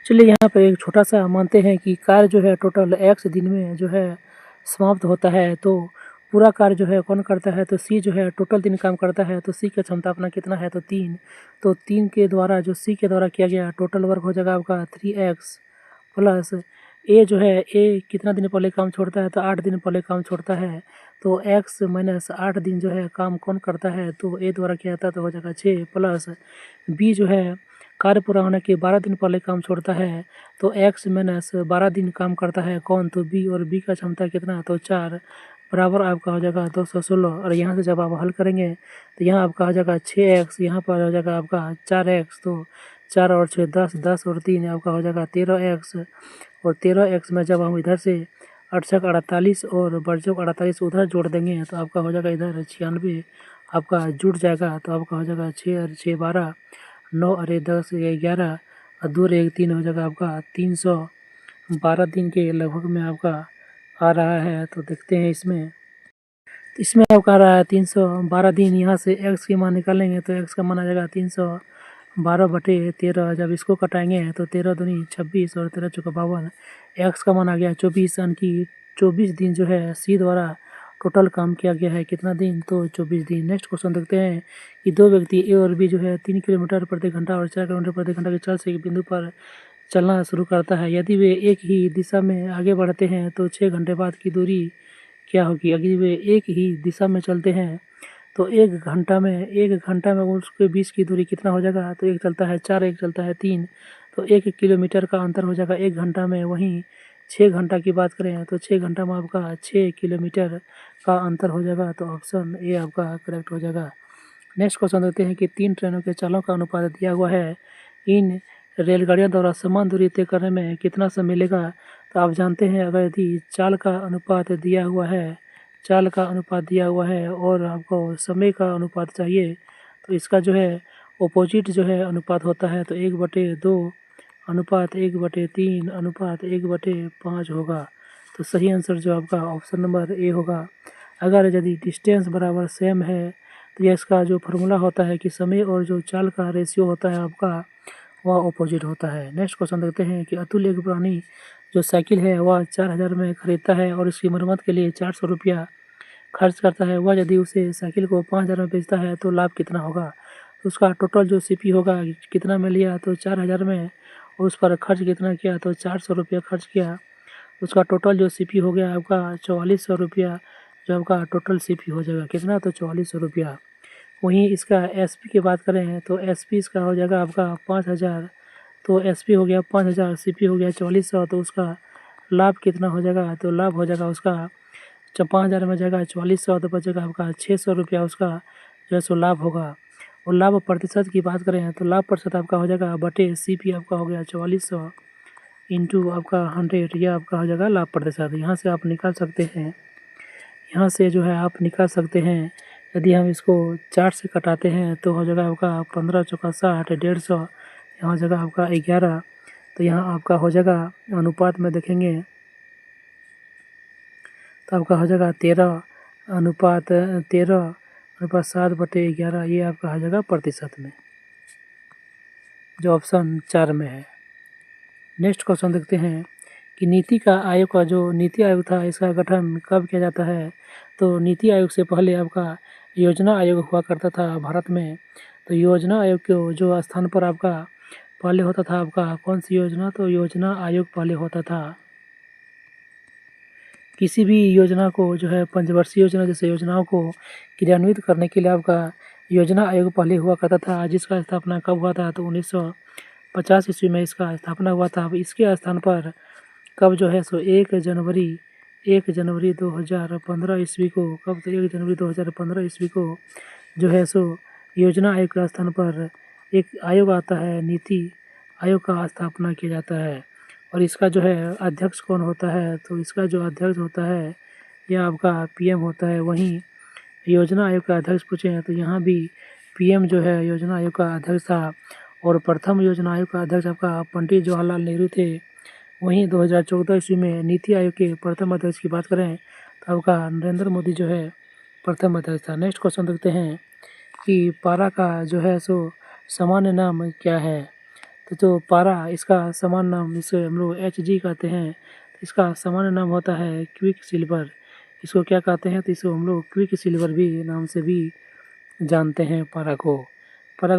चलिए यहाँ पर एक छोटा सा मानते हैं कि कार्य जो है टोटल x दिन में जो है समाप्त होता है। तो पूरा कार्य जो है कौन करता है? तो सी जो है टोटल दिन काम करता है। तो सी का क्षमता अपना कितना है? तो 3। तो 3 के द्वारा जो सी के द्वारा किया गया टोटल वर्क हो जाएगा आपका 3x प्लस ए जो है ए कितना दिन पहले काम छोड़ता है? तो 8 दिन पहले काम छोड़ता है। तो x माइनस 8 दिन जो है काम कौन करता है? तो ए द्वारा किया जाता है तो हो जाएगा 6 प्लस बी जो है कार्य पूरा होने के 12 दिन पहले काम छोड़ता है। तो x माइनस 12 दिन काम करता है कौन? तो बी और बी का क्षमता कितना? तो 4 बराबर आपका हो जाएगा 216। और यहाँ से जब आप हल करेंगे तो यहाँ आपका हो जाएगा 6x, यहाँ पर हो जाएगा आपका 4x। तो 4 और 6 10, 10 और 3 आपका हो जाएगा 13x और 13x में जब हम इधर से 8 48 और बर्जों 48 उधर जोड़ देंगे तो आपका हो जाएगा इधर 96 आपका जुड़ जाएगा। तो आपका हो जाएगा 6 और 6 12, 9 और 10 11 और 2 और 1 3 हो जाएगा आपका 312 दिन के लगभग में आपका आ रहा है। तो देखते हैं इसमें आपका आ रहा है 312 दिन। यहाँ से x की मान निकालेंगे तो x का मान आ जाएगा 312/13। जब इसको कटाएंगे तो 13 दूनी 26 और 13 चौका 52, x का मान आ गया 24। यानी कि 24 दिन जो है सी द्वारा टोटल काम किया गया है। कितना दिन? तो 24 दिन। नेक्स्ट क्वेश्चन देखते हैं कि दो व्यक्ति ए और बी जो है 3 किलोमीटर प्रति घंटा और 4 किलोमीटर प्रति घंटा की चाल से एक बिंदु पर चलना शुरू करता है। यदि वे एक ही दिशा में आगे बढ़ते हैं तो 6 घंटे बाद की दूरी क्या होगी? अगर वे एक ही दिशा में चलते हैं तो एक घंटा में उसके बीच की दूरी कितना हो जाएगा? तो एक चलता है 4, एक चलता है 3, तो 1 किलोमीटर का अंतर हो जाएगा 1 घंटा में। वहीं 6 घंटा की बात करें तो 6 घंटा में आपका 6 किलोमीटर का अंतर हो जाएगा। तो ऑप्शन ए आपका करेक्ट हो जाएगा। नेक्स्ट क्वेश्चन देखते हैं कि 3 ट्रेनों के चालों का अनुपात दिया हुआ है, इन रेलगाड़ियों द्वारा समान दूरी तय करने में कितना समय मिलेगा? तो आप जानते हैं अगर यदि चाल का अनुपात दिया हुआ है और आपको समय का अनुपात चाहिए तो इसका जो है अपोजिट जो है अनुपात होता है। तो 1/2 अनुपात 1/3 अनुपात 1/5 होगा। तो सही आंसर जो आपका ऑप्शन नंबर ए होगा। अगर यदि डिस्टेंस बराबर सेम है तो यह इसका जो फार्मूला होता है कि समय और जो चाल का रेशियो होता है आपका वह अपोजिट होता है। नेक्स्ट क्वेश्चन देखते हैं कि अतुल एक पुरानी जो साइकिल है वह 4000 में खरीदता है और इसकी मरम्मत के लिए 400 रुपया खर्च करता है। वह यदि उसे साइकिल को 5000 में बेचता है तो लाभ कितना होगा। तो उसका टोटल जो सीपी होगा कितना में लिया तो 4000 में, और उस पर खर्च कितना किया तो 400 रुपया खर्च किया। उसका टोटल जो सीपी हो गया आपका 4400 रुपया, जो आपका टोटल सीपी हो जाएगा कितना तो 4400 रुपया। वहीं इसका एसपी की बात करें तो एसपी इसका हो जाएगा आपका 5000। तो एसपी हो गया 5000, सीपी हो गया 4400, तो उसका लाभ कितना हो जाएगा तो लाभ हो जाएगा उसका 5000 में जाएगा 4400, तो बचेगा आपका 600 रुपया उसका जो है सो लाभ होगा। और लाभ प्रतिशत की बात करें तो लाभ प्रतिशत आपका हो जाएगा बटे सीपी आपका हो गया 4400 इंटू आपका 100, यह आपका हो जाएगा लाभ प्रतिशत। यहाँ से आप निकाल सकते हैं, यहाँ से जो है आप निकाल सकते हैं। यदि हम इसको 4 से कटाते हैं तो हो जाएगा आपका 15 चौका 60, 150, यहाँ हो जाएगा आपका 11। तो यहाँ आपका हो जाएगा अनुपात में देखेंगे तो आपका हो जाएगा 13 अनुपात 7/11, ये आपका हो जाएगा प्रतिशत में, जो ऑप्शन 4 में है। नेक्स्ट क्वेश्चन देखते हैं कि नीति आयोग का जो नीति आयोग था इसका गठन कब किया जाता है। तो नीति आयोग से पहले आपका योजना आयोग हुआ करता था भारत में। तो योजना आयोग के जो स्थान पर आपका पहले होता था आपका कौन सी योजना, तो योजना आयोग पहले होता था। किसी भी योजना को जो है पंचवर्षीय योजना जैसे योजनाओं को क्रियान्वित करने के लिए आपका योजना आयोग पहले हुआ करता था, जिसका स्थापना कब हुआ था तो 1950 ईस्वी में इसका स्थापना हुआ था। अब इसके स्थान पर कब जो है सो 1 जनवरी 2015 ईस्वी को, कब तो 1 जनवरी 2015 ईस्वी को जो है सो योजना आयोग के स्थान पर एक आयोग आता है, नीति आयोग का स्थापना किया जाता है। और इसका जो है अध्यक्ष कौन होता है, तो इसका जो अध्यक्ष होता है यह आपका पीएम होता है। वहीं योजना आयोग का अध्यक्ष पूछे हैं तो यहाँ भी पीएम जो है योजना आयोग का अध्यक्ष था। और प्रथम योजना आयोग का अध्यक्ष आपका पंडित जवाहरलाल नेहरू थे। वहीं 2014 ईस्वी में नीति आयोग के प्रथम अध्यक्ष की बात करें तो आपका नरेंद्र मोदी जो है प्रथम अध्यक्ष था। नेक्स्ट क्वेश्चन देखते हैं कि पारा का जो है सो सामान्य नाम क्या है। तो जो पारा इसका सामान्य नाम, इसे हम लोग HG कहते हैं, तो इसका सामान्य नाम होता है क्विक सिल्वर। इसको क्या कहते हैं तो इसको हम लोग क्विक सिल्वर भी नाम से भी जानते हैं। पारा को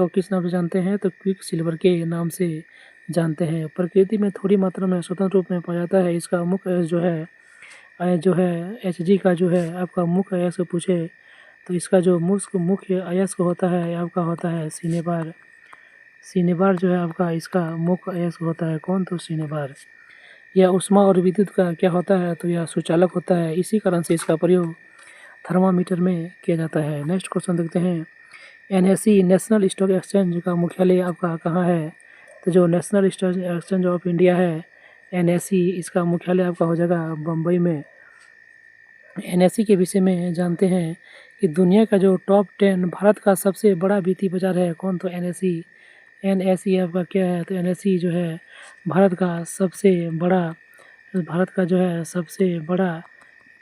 किस नाम से जानते हैं तो क्विक सिल्वर के नाम से जानते हैं। प्रकृति में थोड़ी मात्रा में स्वतंत्र रूप में पाया जाता है। इसका मुख्य अयस्क जो है HG का जो है आपका मुख्य अयस्क पूछे तो इसका जो मुख्य अयस्क होता है आपका होता है सिनेबार जो है आपका इसका मुख्य अयस्क होता है कौन तो सिनेबार। यह ऊष्मा और विद्युत का क्या होता है तो यह सुचालक होता है, इसी कारण से इसका प्रयोग थर्मामीटर में किया जाता है। नेक्स्ट क्वेश्चन देखते हैं NSE नेशनल स्टॉक एक्सचेंज का मुख्यालय आपका कहाँ है। तो जो national stock exchange of India है NSE, इसका मुख्यालय आपका हो जाएगा बम्बई में। NSE के विषय में जानते हैं कि दुनिया का जो टॉप 10 भारत का सबसे बड़ा वित्तीय बाजार है कौन तो NSE आपका क्या है तो NSE जो है भारत का जो है सबसे बड़ा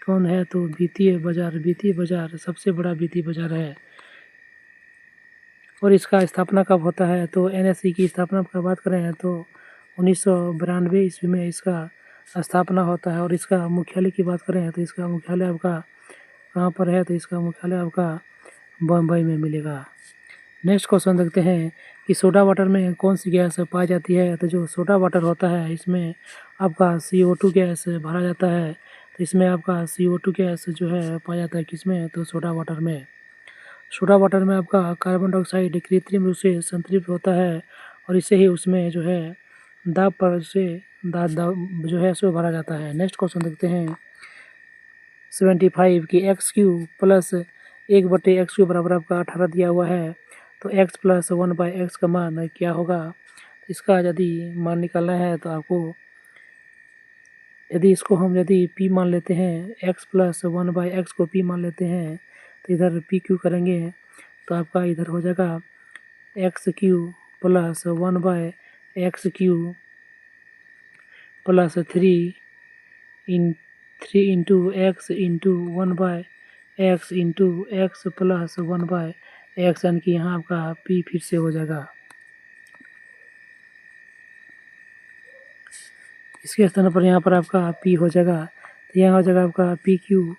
कौन है तो वित्तीय बाजार सबसे बड़ा वित्तीय बाजार है। और इसका स्थापना कब होता है तो NSE की स्थापना की बात करें तो 1992 ईस्वी में इसका स्थापना होता है। और इसका मुख्यालय की बात करें तो इसका मुख्यालय आपका कहाँ पर है तो इसका मुख्यालय आपका बम्बई में मिलेगा। नेक्स्ट क्वेश्चन देखते हैं कि सोडा वाटर में कौन सी गैस पाई जाती है। तो जो सोडा वाटर होता है इसमें आपका CO2 गैस भरा जाता है। तो इसमें आपका CO2 गैस जो है पाया जाता है किसमें तो सोडा वाटर में आपका कार्बन डाइऑक्साइड कृत्रिम रूप से संतृप्त होता है और इससे ही उसमें जो है दाब पर से दाब जो है सो भरा जाता है। नेक्स्ट क्वेश्चन देखते हैं 75 की x³ प्लस 1/x³ बराबर आपका 18 दिया हुआ है। तो x प्लस 1/x का मान क्या होगा। इसका यदि मान निकालना है तो आपको यदि p मान लेते हैं, x प्लस 1/x को p मान लेते हैं तो इधर PQ करेंगे तो आपका इधर हो जाएगा x³ plus 1/x³ plus 3 × x × 1/x plus 1/x, यानी कि यहाँ आपका p फिर से हो जाएगा। इसके स्थान पर यहाँ पर आपका p हो जाएगा, तो यहाँ हो जाएगा आपका PQ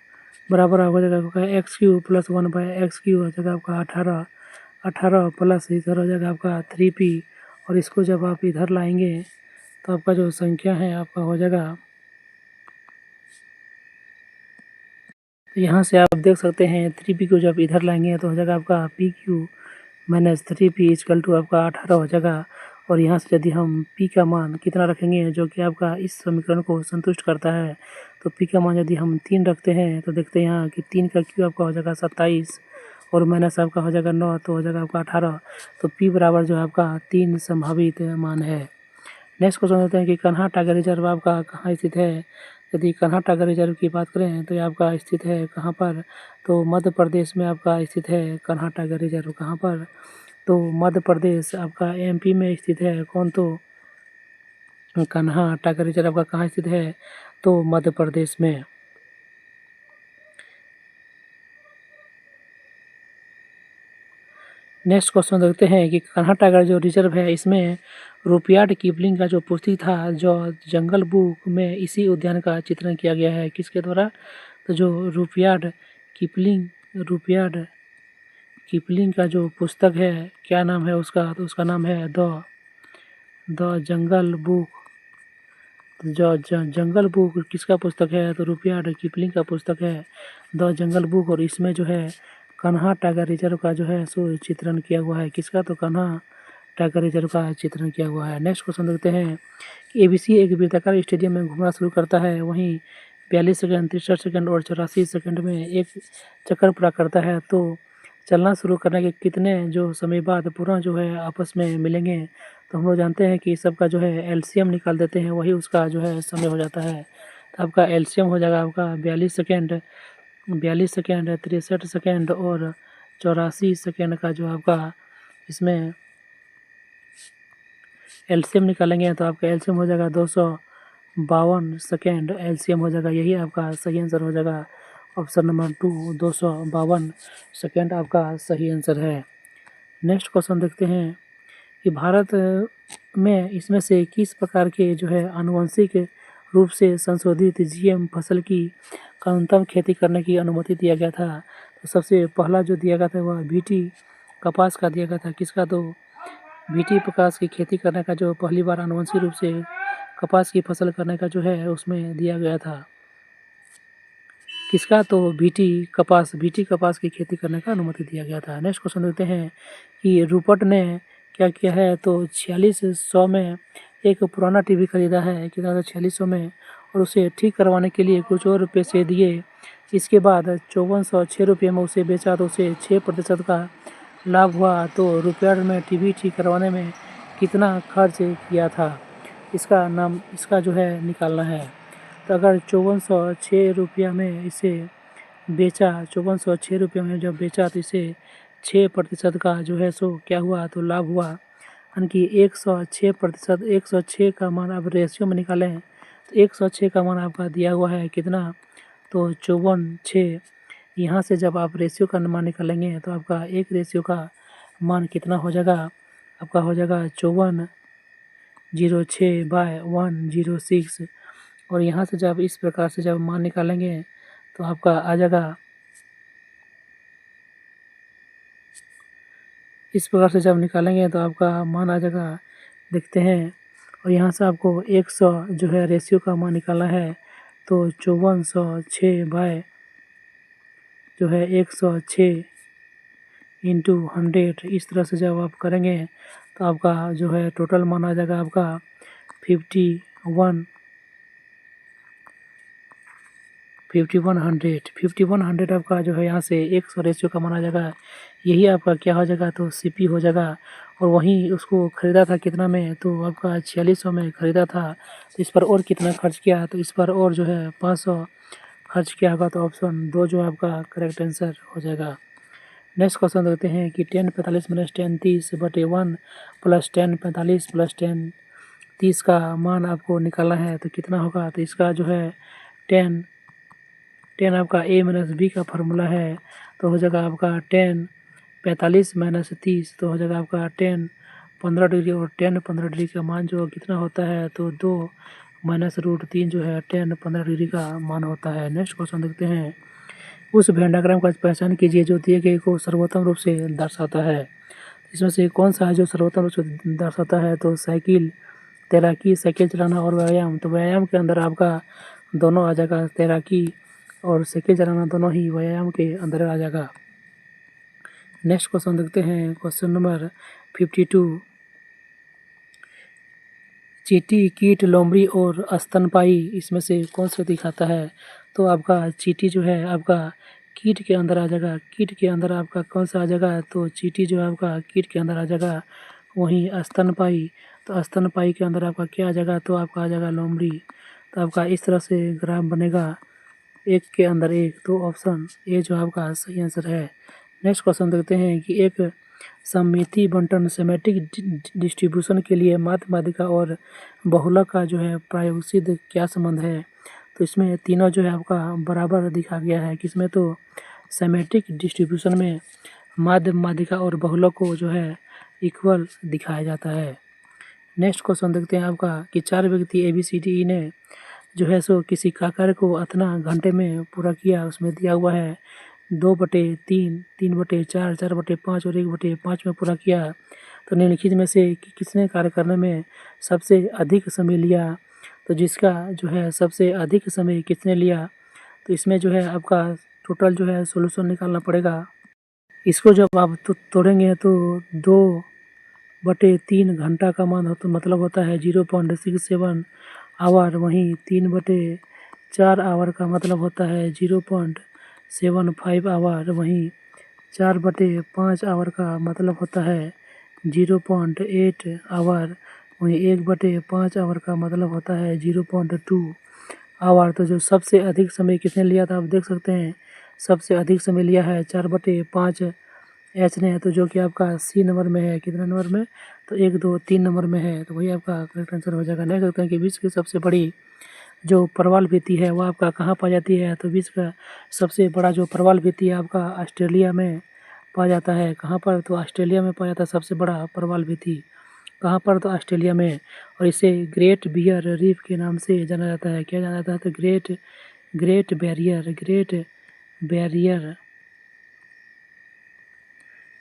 बराबर हो जाएगा आपका x³ प्लस 1/x³ हो जाएगा आपका 18 प्लस इधर हो जाएगा आपका 3p, और इसको जब आप इधर लाएंगे तो आपका जो संख्या है आपका हो जाएगा, तो यहाँ से आप देख सकते हैं 3p को जब इधर लाएंगे तो हो जाएगा आपका PQ minus 3p equal to आपका 18 हो जाएगा। और यहाँ से यदि हम p का मान कितना रखेंगे जो कि आपका इस समीकरण को संतुष्ट करता है, तो p का मान यदि हम 3 रखते हैं तो देखते हैं यहाँ कि 3 का क्यू आपका हो जाएगा 27 और माइनस आपका हो जाएगा 9, तो हो जाएगा आपका 18। तो p बराबर जो है आपका 3 संभावित मान है। नेक्स्ट क्वेश्चन देखते हैं कि कान्हा टाइगर रिजर्व आपका कहाँ स्थित है। यदि कान्हा टाइगर रिजर्व की बात करें तो ये आपका स्थित है कहाँ पर, तो मध्य प्रदेश में आपका स्थित है कान्हा टाइगर रिजर्व। कहाँ पर, तो मध्य प्रदेश आपका MP में स्थित है। कौन, तो कान्हा टाइगर रिजर्व आपका कहाँ स्थित है, तो मध्य प्रदेश में। नेक्स्ट क्वेश्चन देखते हैं कि कान्हा टाइगर जो रिजर्व है इसमें रुडयार्ड किपलिंग का जो पुस्तक था जो जंगल बुक में इसी उद्यान का चित्रण किया गया है। किसके द्वारा, तो जो रुडयार्ड किपलिंग का जो पुस्तक है क्या नाम है उसका, तो उसका नाम है द जंगल बुक। जो जंगल बुक किसका पुस्तक है, तो रुडयार्ड किपलिंग का पुस्तक है द जंगल बुक, और इसमें जो है कान्हा टाइगर रिजर्व का जो है सो चित्रण किया हुआ है। किसका, तो कान्हा टाइगर रिजर्व का चित्रण किया हुआ है। नेक्स्ट क्वेश्चन देखते हैं कि ABC एक वृत्ताकार स्टेडियम में घूमना शुरू करता है, वहीं 42 सेकंड, 63 सेकंड और 84 सेकंड में एक चक्कर पूरा करता है, तो चलना शुरू करने के कितने जो समय बाद पुनः जो है आपस में मिलेंगे। तो हम लोग जानते हैं कि सबका जो है LCM निकाल देते हैं, वही उसका जो है समय हो जाता है। तो आपका LCM हो जाएगा आपका 42 सेकंड, 63 सेकंड और 84 सेकंड का जो आपका इसमें LCM निकालेंगे तो आपका LCM हो जाएगा 252 सेकेंड LCM हो जाएगा। यही आपका सही आंसर हो जाएगा। ऑप्शन नंबर 2 252 सेकेंड आपका सही आंसर है। नेक्स्ट क्वेश्चन देखते हैं कि भारत में इसमें से किस प्रकार के जो है आनुवंशिक रूप से संशोधित GM फसल की न्यूनतम खेती करने की अनुमति दिया गया था। तो सबसे पहला जो दिया गया था वह BT कपास का दिया गया था। किसका, तो BT कपास की खेती करने का जो पहली बार आनुवंशिक रूप से कपास की फसल करने का जो है उसमें दिया गया था। किसका, तो BT कपास की खेती करने का अनुमति दिया गया था। नेक्स्ट क्वेश्चन देखते हैं कि रूपर्ट ने क्या किया है, तो 4600 में एक पुराना टीवी खरीदा है। कितना था, 4600 में, और उसे ठीक करवाने के लिए कुछ और पैसे दिए। इसके बाद 5406 रुपये में उसे बेचा, तो उसे 6% का लाभ हुआ। तो रुपयार्ड में टीवी ठीक करवाने में कितना खर्च किया था, इसका जो है निकालना है। तो अगर 5406 रुपया में इसे बेचा, 5406 रुपये में जब बेचा तो इसे 6% का जो है सो क्या हुआ, तो लाभ हुआ। यानी कि 106%, 106 का मान आप रेशियो में निकालें तो 106 का मान आपका दिया हुआ है कितना, तो 54/6। यहाँ से जब आप रेशियो का मान निकालेंगे तो आपका एक रेशियो का मान कितना हो जाएगा, आपका हो जाएगा 54/106। और यहाँ से जब इस प्रकार से जब मान निकालेंगे तो आपका आ जाएगा, इस प्रकार से जब निकालेंगे तो आपका मान आ जाएगा, देखते हैं। और यहाँ से आपको 100 जो है रेशियो का मान निकालना है, तो 5406 बाय जो है 106 इंटू 100, इस तरह से जब आप करेंगे तो आपका जो है टोटल मान आ जाएगा आपका 5100 आपका जो है यहाँ से 100 रेशियो का मान आ जाएगा। यही आपका क्या हो जाएगा, तो CP हो जाएगा। और वहीं उसको ख़रीदा था कितना में, तो आपका 4600 में ख़रीदा था। तो इस पर और कितना खर्च किया, तो इस पर और जो है 500 खर्च किया होगा। तो ऑप्शन 2 जो है आपका करेक्ट आंसर हो जाएगा। नेक्स्ट क्वेश्चन देखते हैं कि 10 45 - 10 30/1 + 10 45 + 10 30 का मान आपको निकालना है तो कितना होगा, तो इसका जो है 10 आपका a माइनस b का फार्मूला है, तो हो जाएगा आपका 10 45 माइनस 30, तो हो जाएगा आपका 10 15 डिग्री, और 10 15 डिग्री का मान जो कितना होता है, तो 2 माइनस √3 जो है 10 15 डिग्री का मान होता है। नेक्स्ट क्वेश्चन देखते हैं, उस वेन डायग्राम का पहचान कीजिए जो दिए गए को सर्वोत्तम रूप से दर्शाता है। इसमें से कौन सा है जो सर्वोत्तम रूप से दर्शाता है, तो साइकिल, तैराकी, साइकिल चलाना और व्यायाम। तो व्यायाम के अंदर आपका दोनों आ जाएगा, तैराकी और साइकिल चलाना दोनों ही व्यायाम के अंदर आ जाएगा। नेक्स्ट क्वेश्चन देखते हैं, क्वेश्चन नंबर 52, चींटी, कीट, लोमड़ी और स्तनपायी इसमें से कौन सा दिखाता है, तो आपका चींटी जो है आपका कीट के अंदर आ जाएगा। कीट के अंदर आपका कौन सा आ जाएगा, तो चींटी जो है आपका कीट के अंदर आ जाएगा। वहीं स्तनपायी, तो स्तनपायी के अंदर आपका क्या आ जाएगा, तो आपका आ जाएगा लोमड़ी। तो आपका इस तरह से ग्राफ बनेगा, एक के अंदर एक, तो ऑप्शन ए जो आपका सही आंसर है। नेक्स्ट क्वेश्चन देखते हैं कि एक सममिति बंटन सेमेटिक डिस्ट्रीब्यूशन के लिए माध्य, माध्यिका और बहुलक का जो है प्रायोगिक क्या संबंध है, तो इसमें तीनों जो है आपका बराबर दिखा गया है। किसमें, तो सेमेटिक डिस्ट्रीब्यूशन में माध्य, माध्यिका और बहुलक को जो है इक्वल दिखाया जाता है। नेक्स्ट क्वेश्चन देखते हैं आपका कि 4 व्यक्ति ABCDE ने जो है सो किसी कार्य को अतना घंटे में पूरा किया। उसमें दिया हुआ है 2/3, 3/4, 4/5 और 1/5 में पूरा किया। तो निम्नलिखित में से किसने कार्य करने में सबसे अधिक समय लिया, तो जिसका जो है सबसे अधिक समय किसने लिया, तो इसमें जो है आपका टोटल जो है सोल्यूशन निकालना पड़ेगा। इसको जब आप तोड़ेंगे तो 2/3 घंटा का मान तो मतलब होता है 0.67 आवर। वहीं 3/4 आवर का मतलब होता है 0.75 आवर। वहीं 4/5 आवर का मतलब होता है 0.8 आवर। वहीं 1/5 आवर का मतलब होता है 0.2 आवर। तो जो सबसे अधिक समय किसने लिया था, आप देख सकते हैं सबसे अधिक समय लिया है 4/5 एच ने, तो जो कि आपका सी नंबर में है। कितना नंबर में, तो 1 2 3 नंबर में है, तो वही आपका करेक्ट आंसर हो जाएगा। देख सकते हैं कि विश्व की सबसे बड़ी जो प्रवाल भित्ति है वो आपका कहाँ पाई जाती है, तो विश्व का सबसे बड़ा जो प्रवाल भित्ति है आपका ऑस्ट्रेलिया में पाया जाता है। कहाँ पर, तो ऑस्ट्रेलिया में पाया जाता है सबसे बड़ा प्रवाल भित्ति। कहाँ पर, तो ऑस्ट्रेलिया में। और इसे ग्रेट बियर रीफ के नाम से जाना जाता है। क्या जाना जाता है, तो ग्रेट बैरियर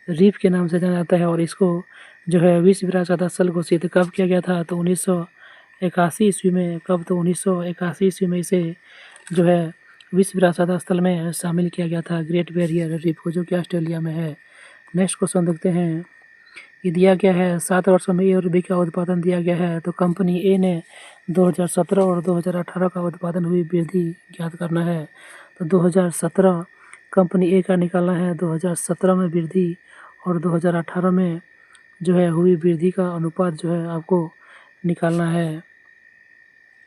रीफ के नाम से जाना जाता है। और इसको जो है विश्व विरासत स्थल घोषित कब किया गया था, तो 1981 ईस्वी में। कब, तो 1981 ईस्वी में इसे जो है विश्व विरासत स्थल में शामिल किया गया था, ग्रेट बैरियर रीफ को, जो कि ऑस्ट्रेलिया में है। नेक्स्ट क्वेश्चन देखते हैं, ये दिया गया है 7 वर्षों में ए और बी का उत्पादन दिया गया है। तो कंपनी ए ने 2017 और 2018 का उत्पादन हुई वृद्धि ज्ञात करना है। तो 2017 कंपनी ए का निकालना है, 2017 में वृद्धि और 2018 में जो है हुई वृद्धि का अनुपात जो है आपको निकालना है।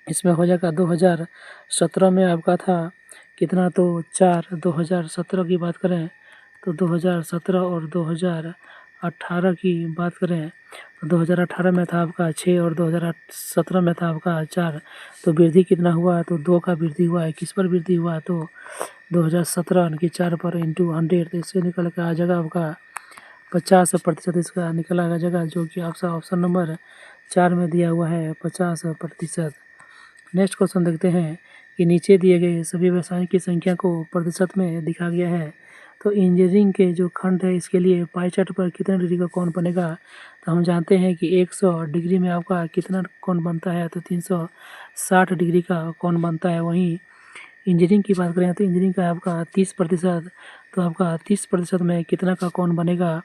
इसमें हो जाएगा 2017 में आपका था कितना, तो 4। 2017 की बात करें तो 2017 और 2018 की बात करें तो 2018 में था आपका 6 और 2017 में था आपका 4। तो वृद्धि कितना हुआ, तो 2 का वृद्धि हुआ है। किस पर वृद्धि हुआ, तो 2017 यानी 4 पर इंटू 100, तो इससे निकल कर आ जाएगा आपका 50%। इसका निकला आ जाएगा, जो कि आपका ऑप्शन नंबर 4 में दिया हुआ है 50%। नेक्स्ट क्वेश्चन देखते हैं कि नीचे दिए गए सभी व्यवसाय की संख्या को प्रतिशत में दिखा गया है। तो इंजीनियरिंग के जो खंड है इसके लिए पाई चार्ट पर कितने डिग्री का कोण बनेगा, तो हम जानते हैं कि 100 डिग्री में आपका कितना कोण बनता है, तो 360 डिग्री का कोण बनता है। वहीं इंजीनियरिंग की बात करें तो इंजीनियरिंग का आपका 30%, तो आपका 30% में कितना का कोण बनेगा,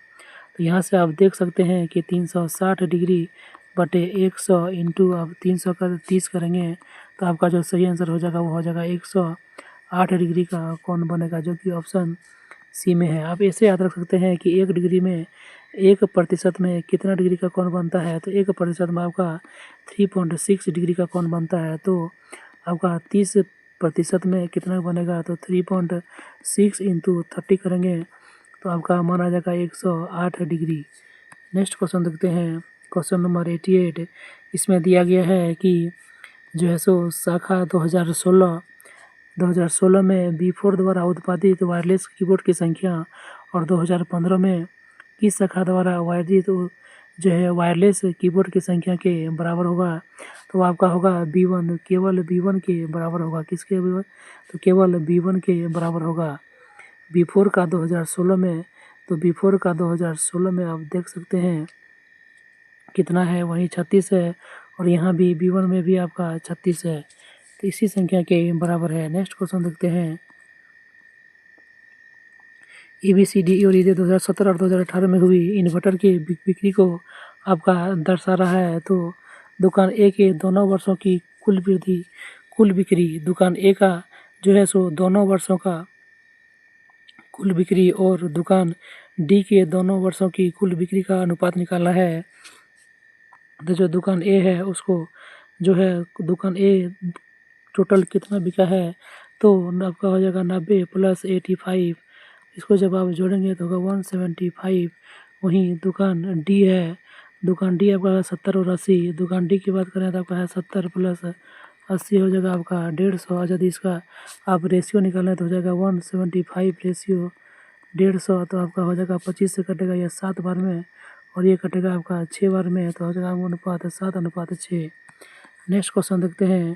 तो यहाँ से आप देख सकते हैं कि 360 डिग्री बटे 100 इंटू आप 300 कर 30 करेंगे तो आपका जो सही आंसर हो जाएगा वो हो जाएगा 108 डिग्री का कोण बनेगा, जो कि ऑप्शन सी में है। आप ऐसे याद रख सकते हैं कि 1 डिग्री में 1% में कितना डिग्री का कोण बनता है, तो 1% में आपका 3.6 डिग्री का कोण बनता है। तो आपका 30% में कितना बनेगा, तो 3.6 इंटू 30 करेंगे तो आपका मान आ जाएगा 108 डिग्री। नेक्स्ट क्वेश्चन देखते हैं, क्वेश्चन नंबर 88 इसमें दिया गया है कि जो है सो शाखा 2016 में B4 द्वारा उत्पादित वायरलेस कीबोर्ड की संख्या और 2015 में किस शाखा द्वारा जो है वायरलेस कीबोर्ड की संख्या के बराबर होगा। तो आपका होगा B1, केवल B1 के बराबर होगा। किसके बराबर? तो केवल B1 के बराबर होगा। B4 का 2016 में, तो B4 का 2016 में आप देख सकते हैं कितना है, वहीं 36 है, और यहाँ भी B1 में भी आपका 36 है, तो इसी संख्या के बराबर है। नेक्स्ट क्वेश्चन देखते हैं। ABCD और ईदे 2017 और 2018 में हुई इन्वर्टर की बिक्री को आपका दर्शा रहा है। तो दुकान ए के दोनों वर्षों की कुल बिक्री, दुकान ए का जो है सो दोनों वर्षों का कुल बिक्री और दुकान डी के दोनों वर्षों की कुल बिक्री का अनुपात निकालना है। तो जो दुकान ए है उसको जो है दुकान ए टोटल कितना बिका है, तो आपका हो जाएगा 90 + 85। इसको जब आप जोड़ेंगे तो होगा 175। वहीं दुकान डी है, दुकान डी आपका 70 और 80। दुकान डी की बात करें तो आपका है 70 + 80 हो जाएगा आपका 150। यदि इसका आप रेशियो निकालें तो हो जाएगा 175 रेशियो 150। तो आपका हो जाएगा 25 से कटेगा यह 7 बार में, और ये कटेगा आपका 6 बार में, तो हो जाएगा अनुपात 7:6। नेक्स्ट क्वेश्चन देखते हैं।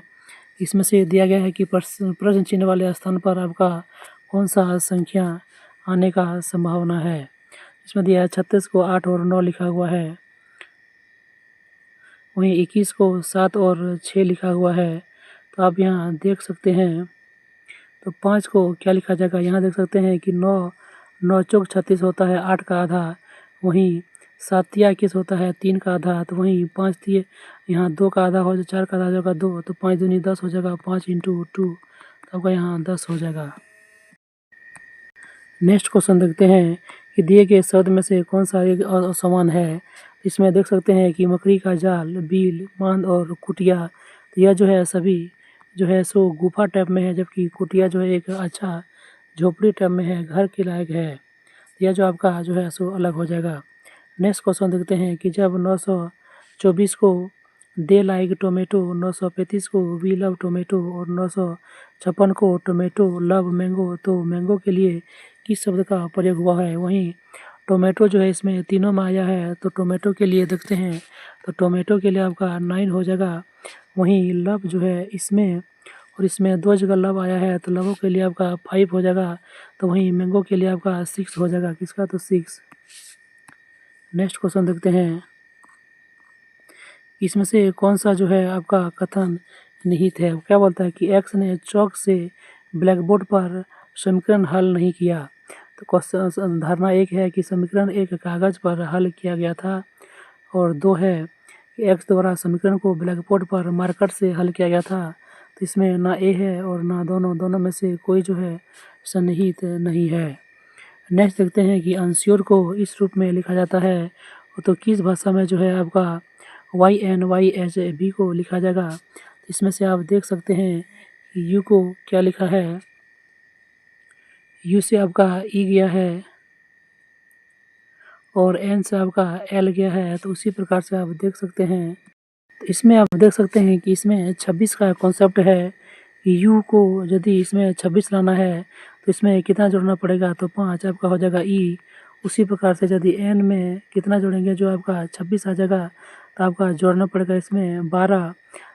इसमें से दिया गया है कि प्रश्न चिन्ह वाले स्थान पर आपका कौन सा संख्या आने का संभावना है। इसमें दिया है 36 को 8 और 9 लिखा हुआ है, वहीं 21 को 7 और 6 लिखा हुआ है। तो आप यहाँ देख सकते हैं, तो 5 को क्या लिखा जाएगा, यहाँ देख सकते हैं कि 9 चौक 36 होता है 8 का आधा, वहीं 7 तिया 21 होता है 3 का आधा, तो वहीं 5 तिया यहाँ 2 का आधा हो जाए, 4 का आधा हो जाएगा 2, तो 5 दूनी 10 हो जाएगा, 5 × 2, तो आपका यहाँ 10 हो जाएगा। नेक्स्ट क्वेश्चन देखते हैं कि दिए गए शब्द में से कौन सा एक असमान है। इसमें देख सकते हैं कि मकड़ी का जाल, बील, बांध और कुटिया, तो यह जो है सभी जो है सो गुफा टाइप में है, जबकि कुटिया जो है एक अच्छा झोपड़ी टाइप में है, घर के लायक है। यह जो आपका जो है सो अलग हो जाएगा। नेक्स्ट क्वेश्चन देखते हैं कि जब 924 को दे लाइक टोमेटो, 935 को वी लव टोमेटो और 956 को टोमेटो लव मैंगो, तो मैंगो के लिए किस शब्द का प्रयोग हुआ है। वहीं टोमेटो जो है इसमें तीनों में आया है, तो टोमेटो के लिए देखते हैं, तो टोमेटो के लिए आपका 9 हो जाएगा। वहीं लव जो है इसमें और इसमें 2 जगह लव आया है, तो लवों के लिए आपका 5 हो जाएगा। तो वहीं मैंगो के लिए आपका 6 हो जाएगा। किसका? तो 6। नेक्स्ट क्वेश्चन देखते हैं। इसमें से कौन सा जो है आपका कथन निहित है। क्या बोलता है कि एक्स ने चौक से ब्लैक बोर्ड पर समीकरण हल नहीं किया। तो क्वेश्चन धारणा 1 है कि समीकरण एक कागज़ पर हल किया गया था, और 2 है कि एक्स द्वारा समीकरण को ब्लैक बोर्ड पर मार्कर से हल किया गया था। तो इसमें ना ए है और ना दोनों में से कोई जो है सन्निहित नहीं है। नेक्स्ट देखते हैं कि अंश्योर को इस रूप में लिखा जाता है, तो किस भाषा में जो है आपका YNYHB को लिखा जाएगा। इसमें से आप देख सकते हैं कि यू को क्या लिखा है, यू से आपका ई गया है और एन से आपका एल गया है, तो उसी प्रकार से आप देख सकते हैं। तो इसमें आप देख सकते हैं कि इसमें 26 का कॉन्सेप्ट है। यू को यदि इसमें 26 लाना है तो इसमें कितना जोड़ना पड़ेगा, तो 5 आपका हो जाएगा ई। उसी प्रकार से यदि एन में कितना जोड़ेंगे, जो आपका 26 आ जाएगा, तो आपका जोड़ना पड़ेगा इसमें 12,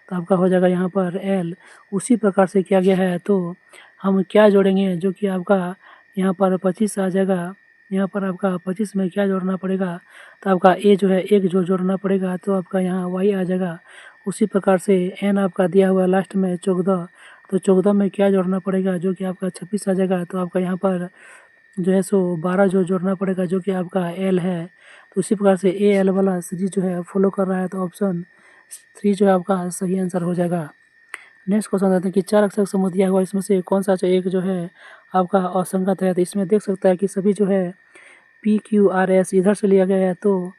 तो आपका हो जाएगा यहाँ पर एल। उसी प्रकार से किया गया है, तो हम क्या जोड़ेंगे, जो कि आपका यहाँ पर 25 आ जाएगा। यहाँ पर आपका 25 में क्या जोड़ना पड़ेगा, तो आपका ए जो है 1 जो जोड़ना पड़ेगा, तो आपका यहाँ वाई आ जाएगा। उसी प्रकार से एन आपका दिया हुआ लास्ट में 14, तो 14 में क्या जोड़ना पड़ेगा, जो कि आपका 26 आ जाएगा। तो आपका यहाँ पर जो है सो 12 जो जोड़ना पड़ेगा, जो कि आपका एल है। तो उसी प्रकार से ए एल वाला सीरीज जो है फॉलो कर रहा है, तो ऑप्शन 3 जो है आपका सही आंसर हो जाएगा। नेक्स्ट क्वेश्चन देखते हैं कि 4 अक्षर समूह दिया हुआ, इसमें से कौन सा एक जो है आपका असंगत है। तो इसमें देख सकता है कि सभी जो है PQRS इधर से लिया गया है, तो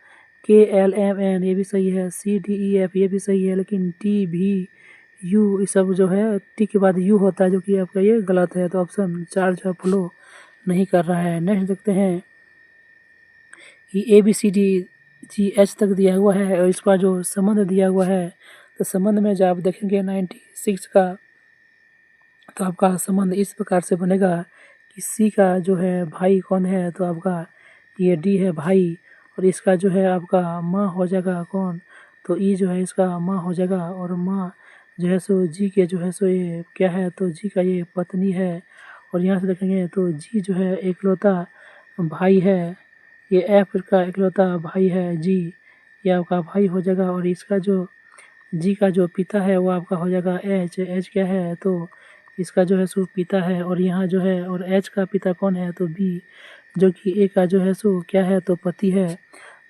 KLMN ये भी सही है, CDEF ये भी सही है, लेकिन TVU ये सब जो है टी के बाद यू होता है, जो कि आपका ये गलत है। तो ऑप्शन 4 जो है फॉलो नहीं कर रहा है। नेक्स्ट देखते हैं कि ABCD जी एच तक दिया हुआ है और इसका जो संबंध दिया हुआ है तो संबंध में जब आप देखेंगे 96 का तो आपका संबंध इस प्रकार से बनेगा कि सी का जो है भाई कौन है तो आपका ये डी है भाई और इसका जो है आपका माँ हो जाएगा कौन तो ई जो है इसका माँ हो जाएगा और माँ जो है सो जी के जो है सो ये क्या है तो जी का ये पत्नी है और यहाँ से देखेंगे तो जी जो है इकलौता भाई है ये एफ का इकलौता भाई है जी ये आपका भाई हो जाएगा और इसका जो जी का जो पिता है वो आपका हो जाएगा एच एच क्या है तो इसका जो है सो पिता है और यहाँ जो है और एच का पिता कौन है तो बी जो कि ए का जो है सो क्या है तो पति है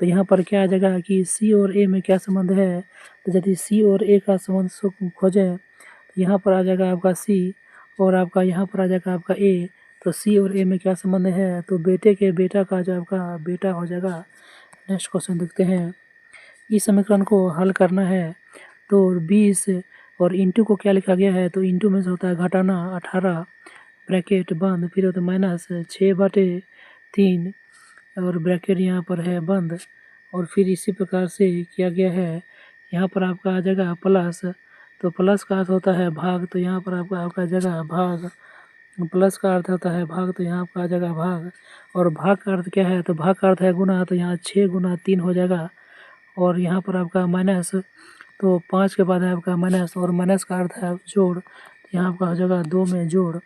तो यहाँ पर क्या आ जाएगा कि सी और ए में क्या संबंध है तो यदि सी और ए का संबंध सो खोजें तो यहाँ पर आ जाएगा आपका सी और आपका यहाँ पर आ जाएगा आपका ए तो सी और ए में क्या संबंध है तो बेटे के बेटा का जो आपका बेटा हो जाएगा। नेक्स्ट क्वेश्चन देखते हैं। इस समीकरण को हल करना है तो 20 और इंटू को क्या लिखा गया है तो इंटू में से होता है घटाना 18 ब्रैकेट बंद फिर होता है माइनस 6/3 और ब्रैकेट यहाँ पर है बंद और फिर इसी प्रकार से किया गया है। यहाँ पर आपका आ जाएगा प्लस तो प्लस का अर्थ होता है भाग तो यहाँ पर आपका जगह भाग प्लस का अर्थ होता है भाग तो यहाँ आपका आ जाएगा भाग और भाग का अर्थ क्या है तो भाग का अर्थ है गुना तो यहाँ 6 गुना 3 हो जाएगा और यहाँ पर आपका माइनस तो 5 के बाद है आपका माइनस और माइनस का अर्थ है जोड़ तो यहाँ आपका हो जाएगा 2 में जोड़।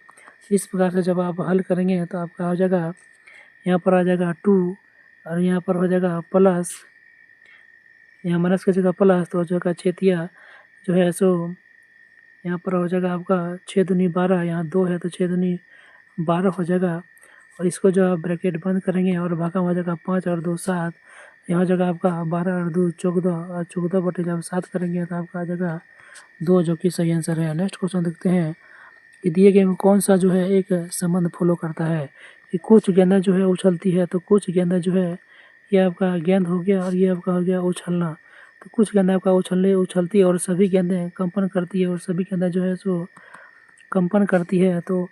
इस प्रकार से जब आप हल करेंगे तो आपका हो जाएगा यहाँ पर आ जाएगा 2 और यहाँ पर हो जाएगा प्लस यहाँ माइनस की जगह प्लस तो हो जाएगा छेतिया जो है सो यहाँ पर हो जाएगा आपका 6 दूनी 12 यहाँ 2 है तो 6 दूनी 12 हो जाएगा और इसको जो आप ब्रैकेट बंद करेंगे और भागा हो जाएगा 5 और 2 7 यहाँ जगह आपका 12 और 2 14 और 14 बटे जब 7 करेंगे तो आपका आ जाएगा 2 जो कि सही आंसर है। नेक्स्ट क्वेश्चन देखते हैं कि दिए गए में कौन सा जो है एक संबंध फॉलो करता है कि कुछ गेंदा जो है उछलती है तो कुछ गेंदा जो है ये आपका गेंद हो गया और ये आपका हो गया उछलना तो कुछ गेंदा आपका उछलती है और सभी गेंदें कंपन करती है और सभी गेंदा जो है सो कंपन करती है तो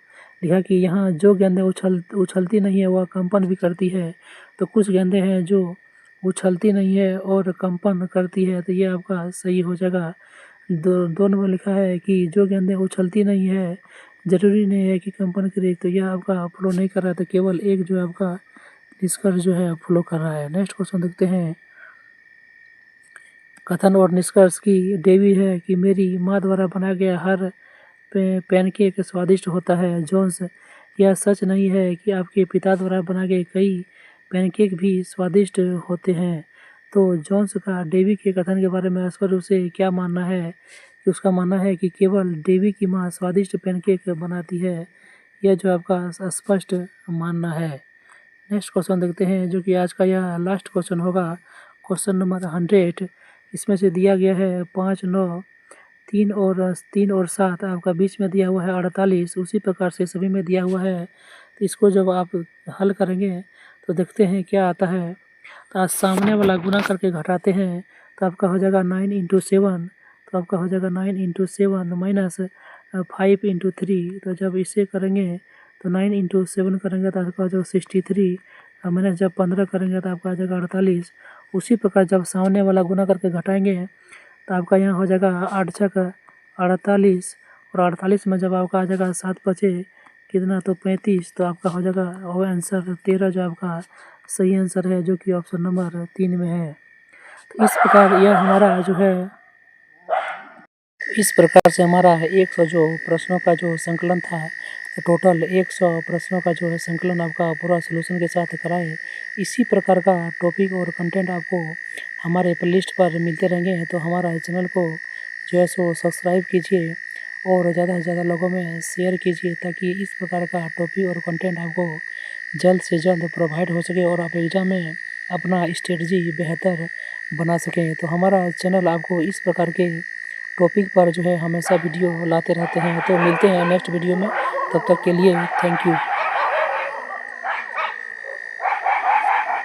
लिखा कि यहाँ जो गेंदें उछलती नहीं है वह कंपन भी करती है तो कुछ गेंदें हैं जो उछलती नहीं है और कंपन करती है तो ये आपका सही हो जाएगा। दो नंबर लिखा है कि जो गेंदें उछलती नहीं है ज़रूरी नहीं है कि कंपन करे तो यह आपका फ्लो नहीं कर रहा है तो केवल एक जो है आपका निष्कर्ष जो है फ्लो कर रहा है। नेक्स्ट क्वेश्चन देखते हैं। कथन और निष्कर्ष की देवी है कि मेरी माँ द्वारा बनाया गया हर पैनकेक स्वादिष्ट होता है। जोन्स यह सच नहीं है कि आपके पिता द्वारा बनाए गए कई पैनकेक भी स्वादिष्ट होते हैं। तो जोन्स का डेवी के कथन के बारे में स्पष्ट रूप से क्या मानना है कि उसका मानना है कि केवल डेवी की माँ स्वादिष्ट पैनकेक बनाती है। यह जो आपका स्पष्ट मानना है। नेक्स्ट क्वेश्चन देखते हैं जो कि आज का यह लास्ट क्वेश्चन होगा। क्वेश्चन नंबर 100 इसमें से दिया गया है 5 9 3 और 7 आपका बीच में दिया हुआ है 48 उसी प्रकार से सभी में दिया हुआ है। तो इसको जब आप हल करेंगे तो देखते हैं क्या आता है। तो आज सामने वाला गुना करके घटाते हैं तो आपका हो जाएगा 9 × 7 तो आपका हो जाएगा 9 × 7 माइनस 5 × 3 तो जब इसे करेंगे तो 9 × 7 करेंगे तो आपका हो जाएगा 63 और माइनस जब 15 करेंगे तो आपका आ जाएगा 48। उसी प्रकार जब सामने वाला गुना करके घटाएंगे तो आपका यहाँ हो जाएगा 8 छक 48 और 48 में जब आपका आ जाएगा 7 बचे कितना तो 35 तो आपका हो जाएगा वो आंसर 13 जो आपका सही आंसर है जो कि ऑप्शन नंबर 3 में है। तो इस प्रकार यह हमारा जो है इस प्रकार से हमारा 100 जो प्रश्नों का जो संकलन था टोटल 100 प्रश्नों का जो है संकलन आपका पूरा सलूशन के साथ कराए। इसी प्रकार का टॉपिक और कंटेंट आपको हमारे प्लेलिस्ट पर मिलते रहेंगे तो हमारा चैनल को जो है सो सब्सक्राइब कीजिए और ज़्यादा से ज़्यादा लोगों में शेयर कीजिए ताकि इस प्रकार का टॉपिक और कंटेंट आपको जल्द से जल्द प्रोवाइड हो सके और आप एग्ज़ाम में अपना स्ट्रेटजी बेहतर बना सकें। तो हमारा चैनल आपको इस प्रकार के टॉपिक पर जो है हमेशा वीडियो लाते रहते हैं। तो मिलते हैं नेक्स्ट वीडियो में, तब तक के लिए थैंक यू।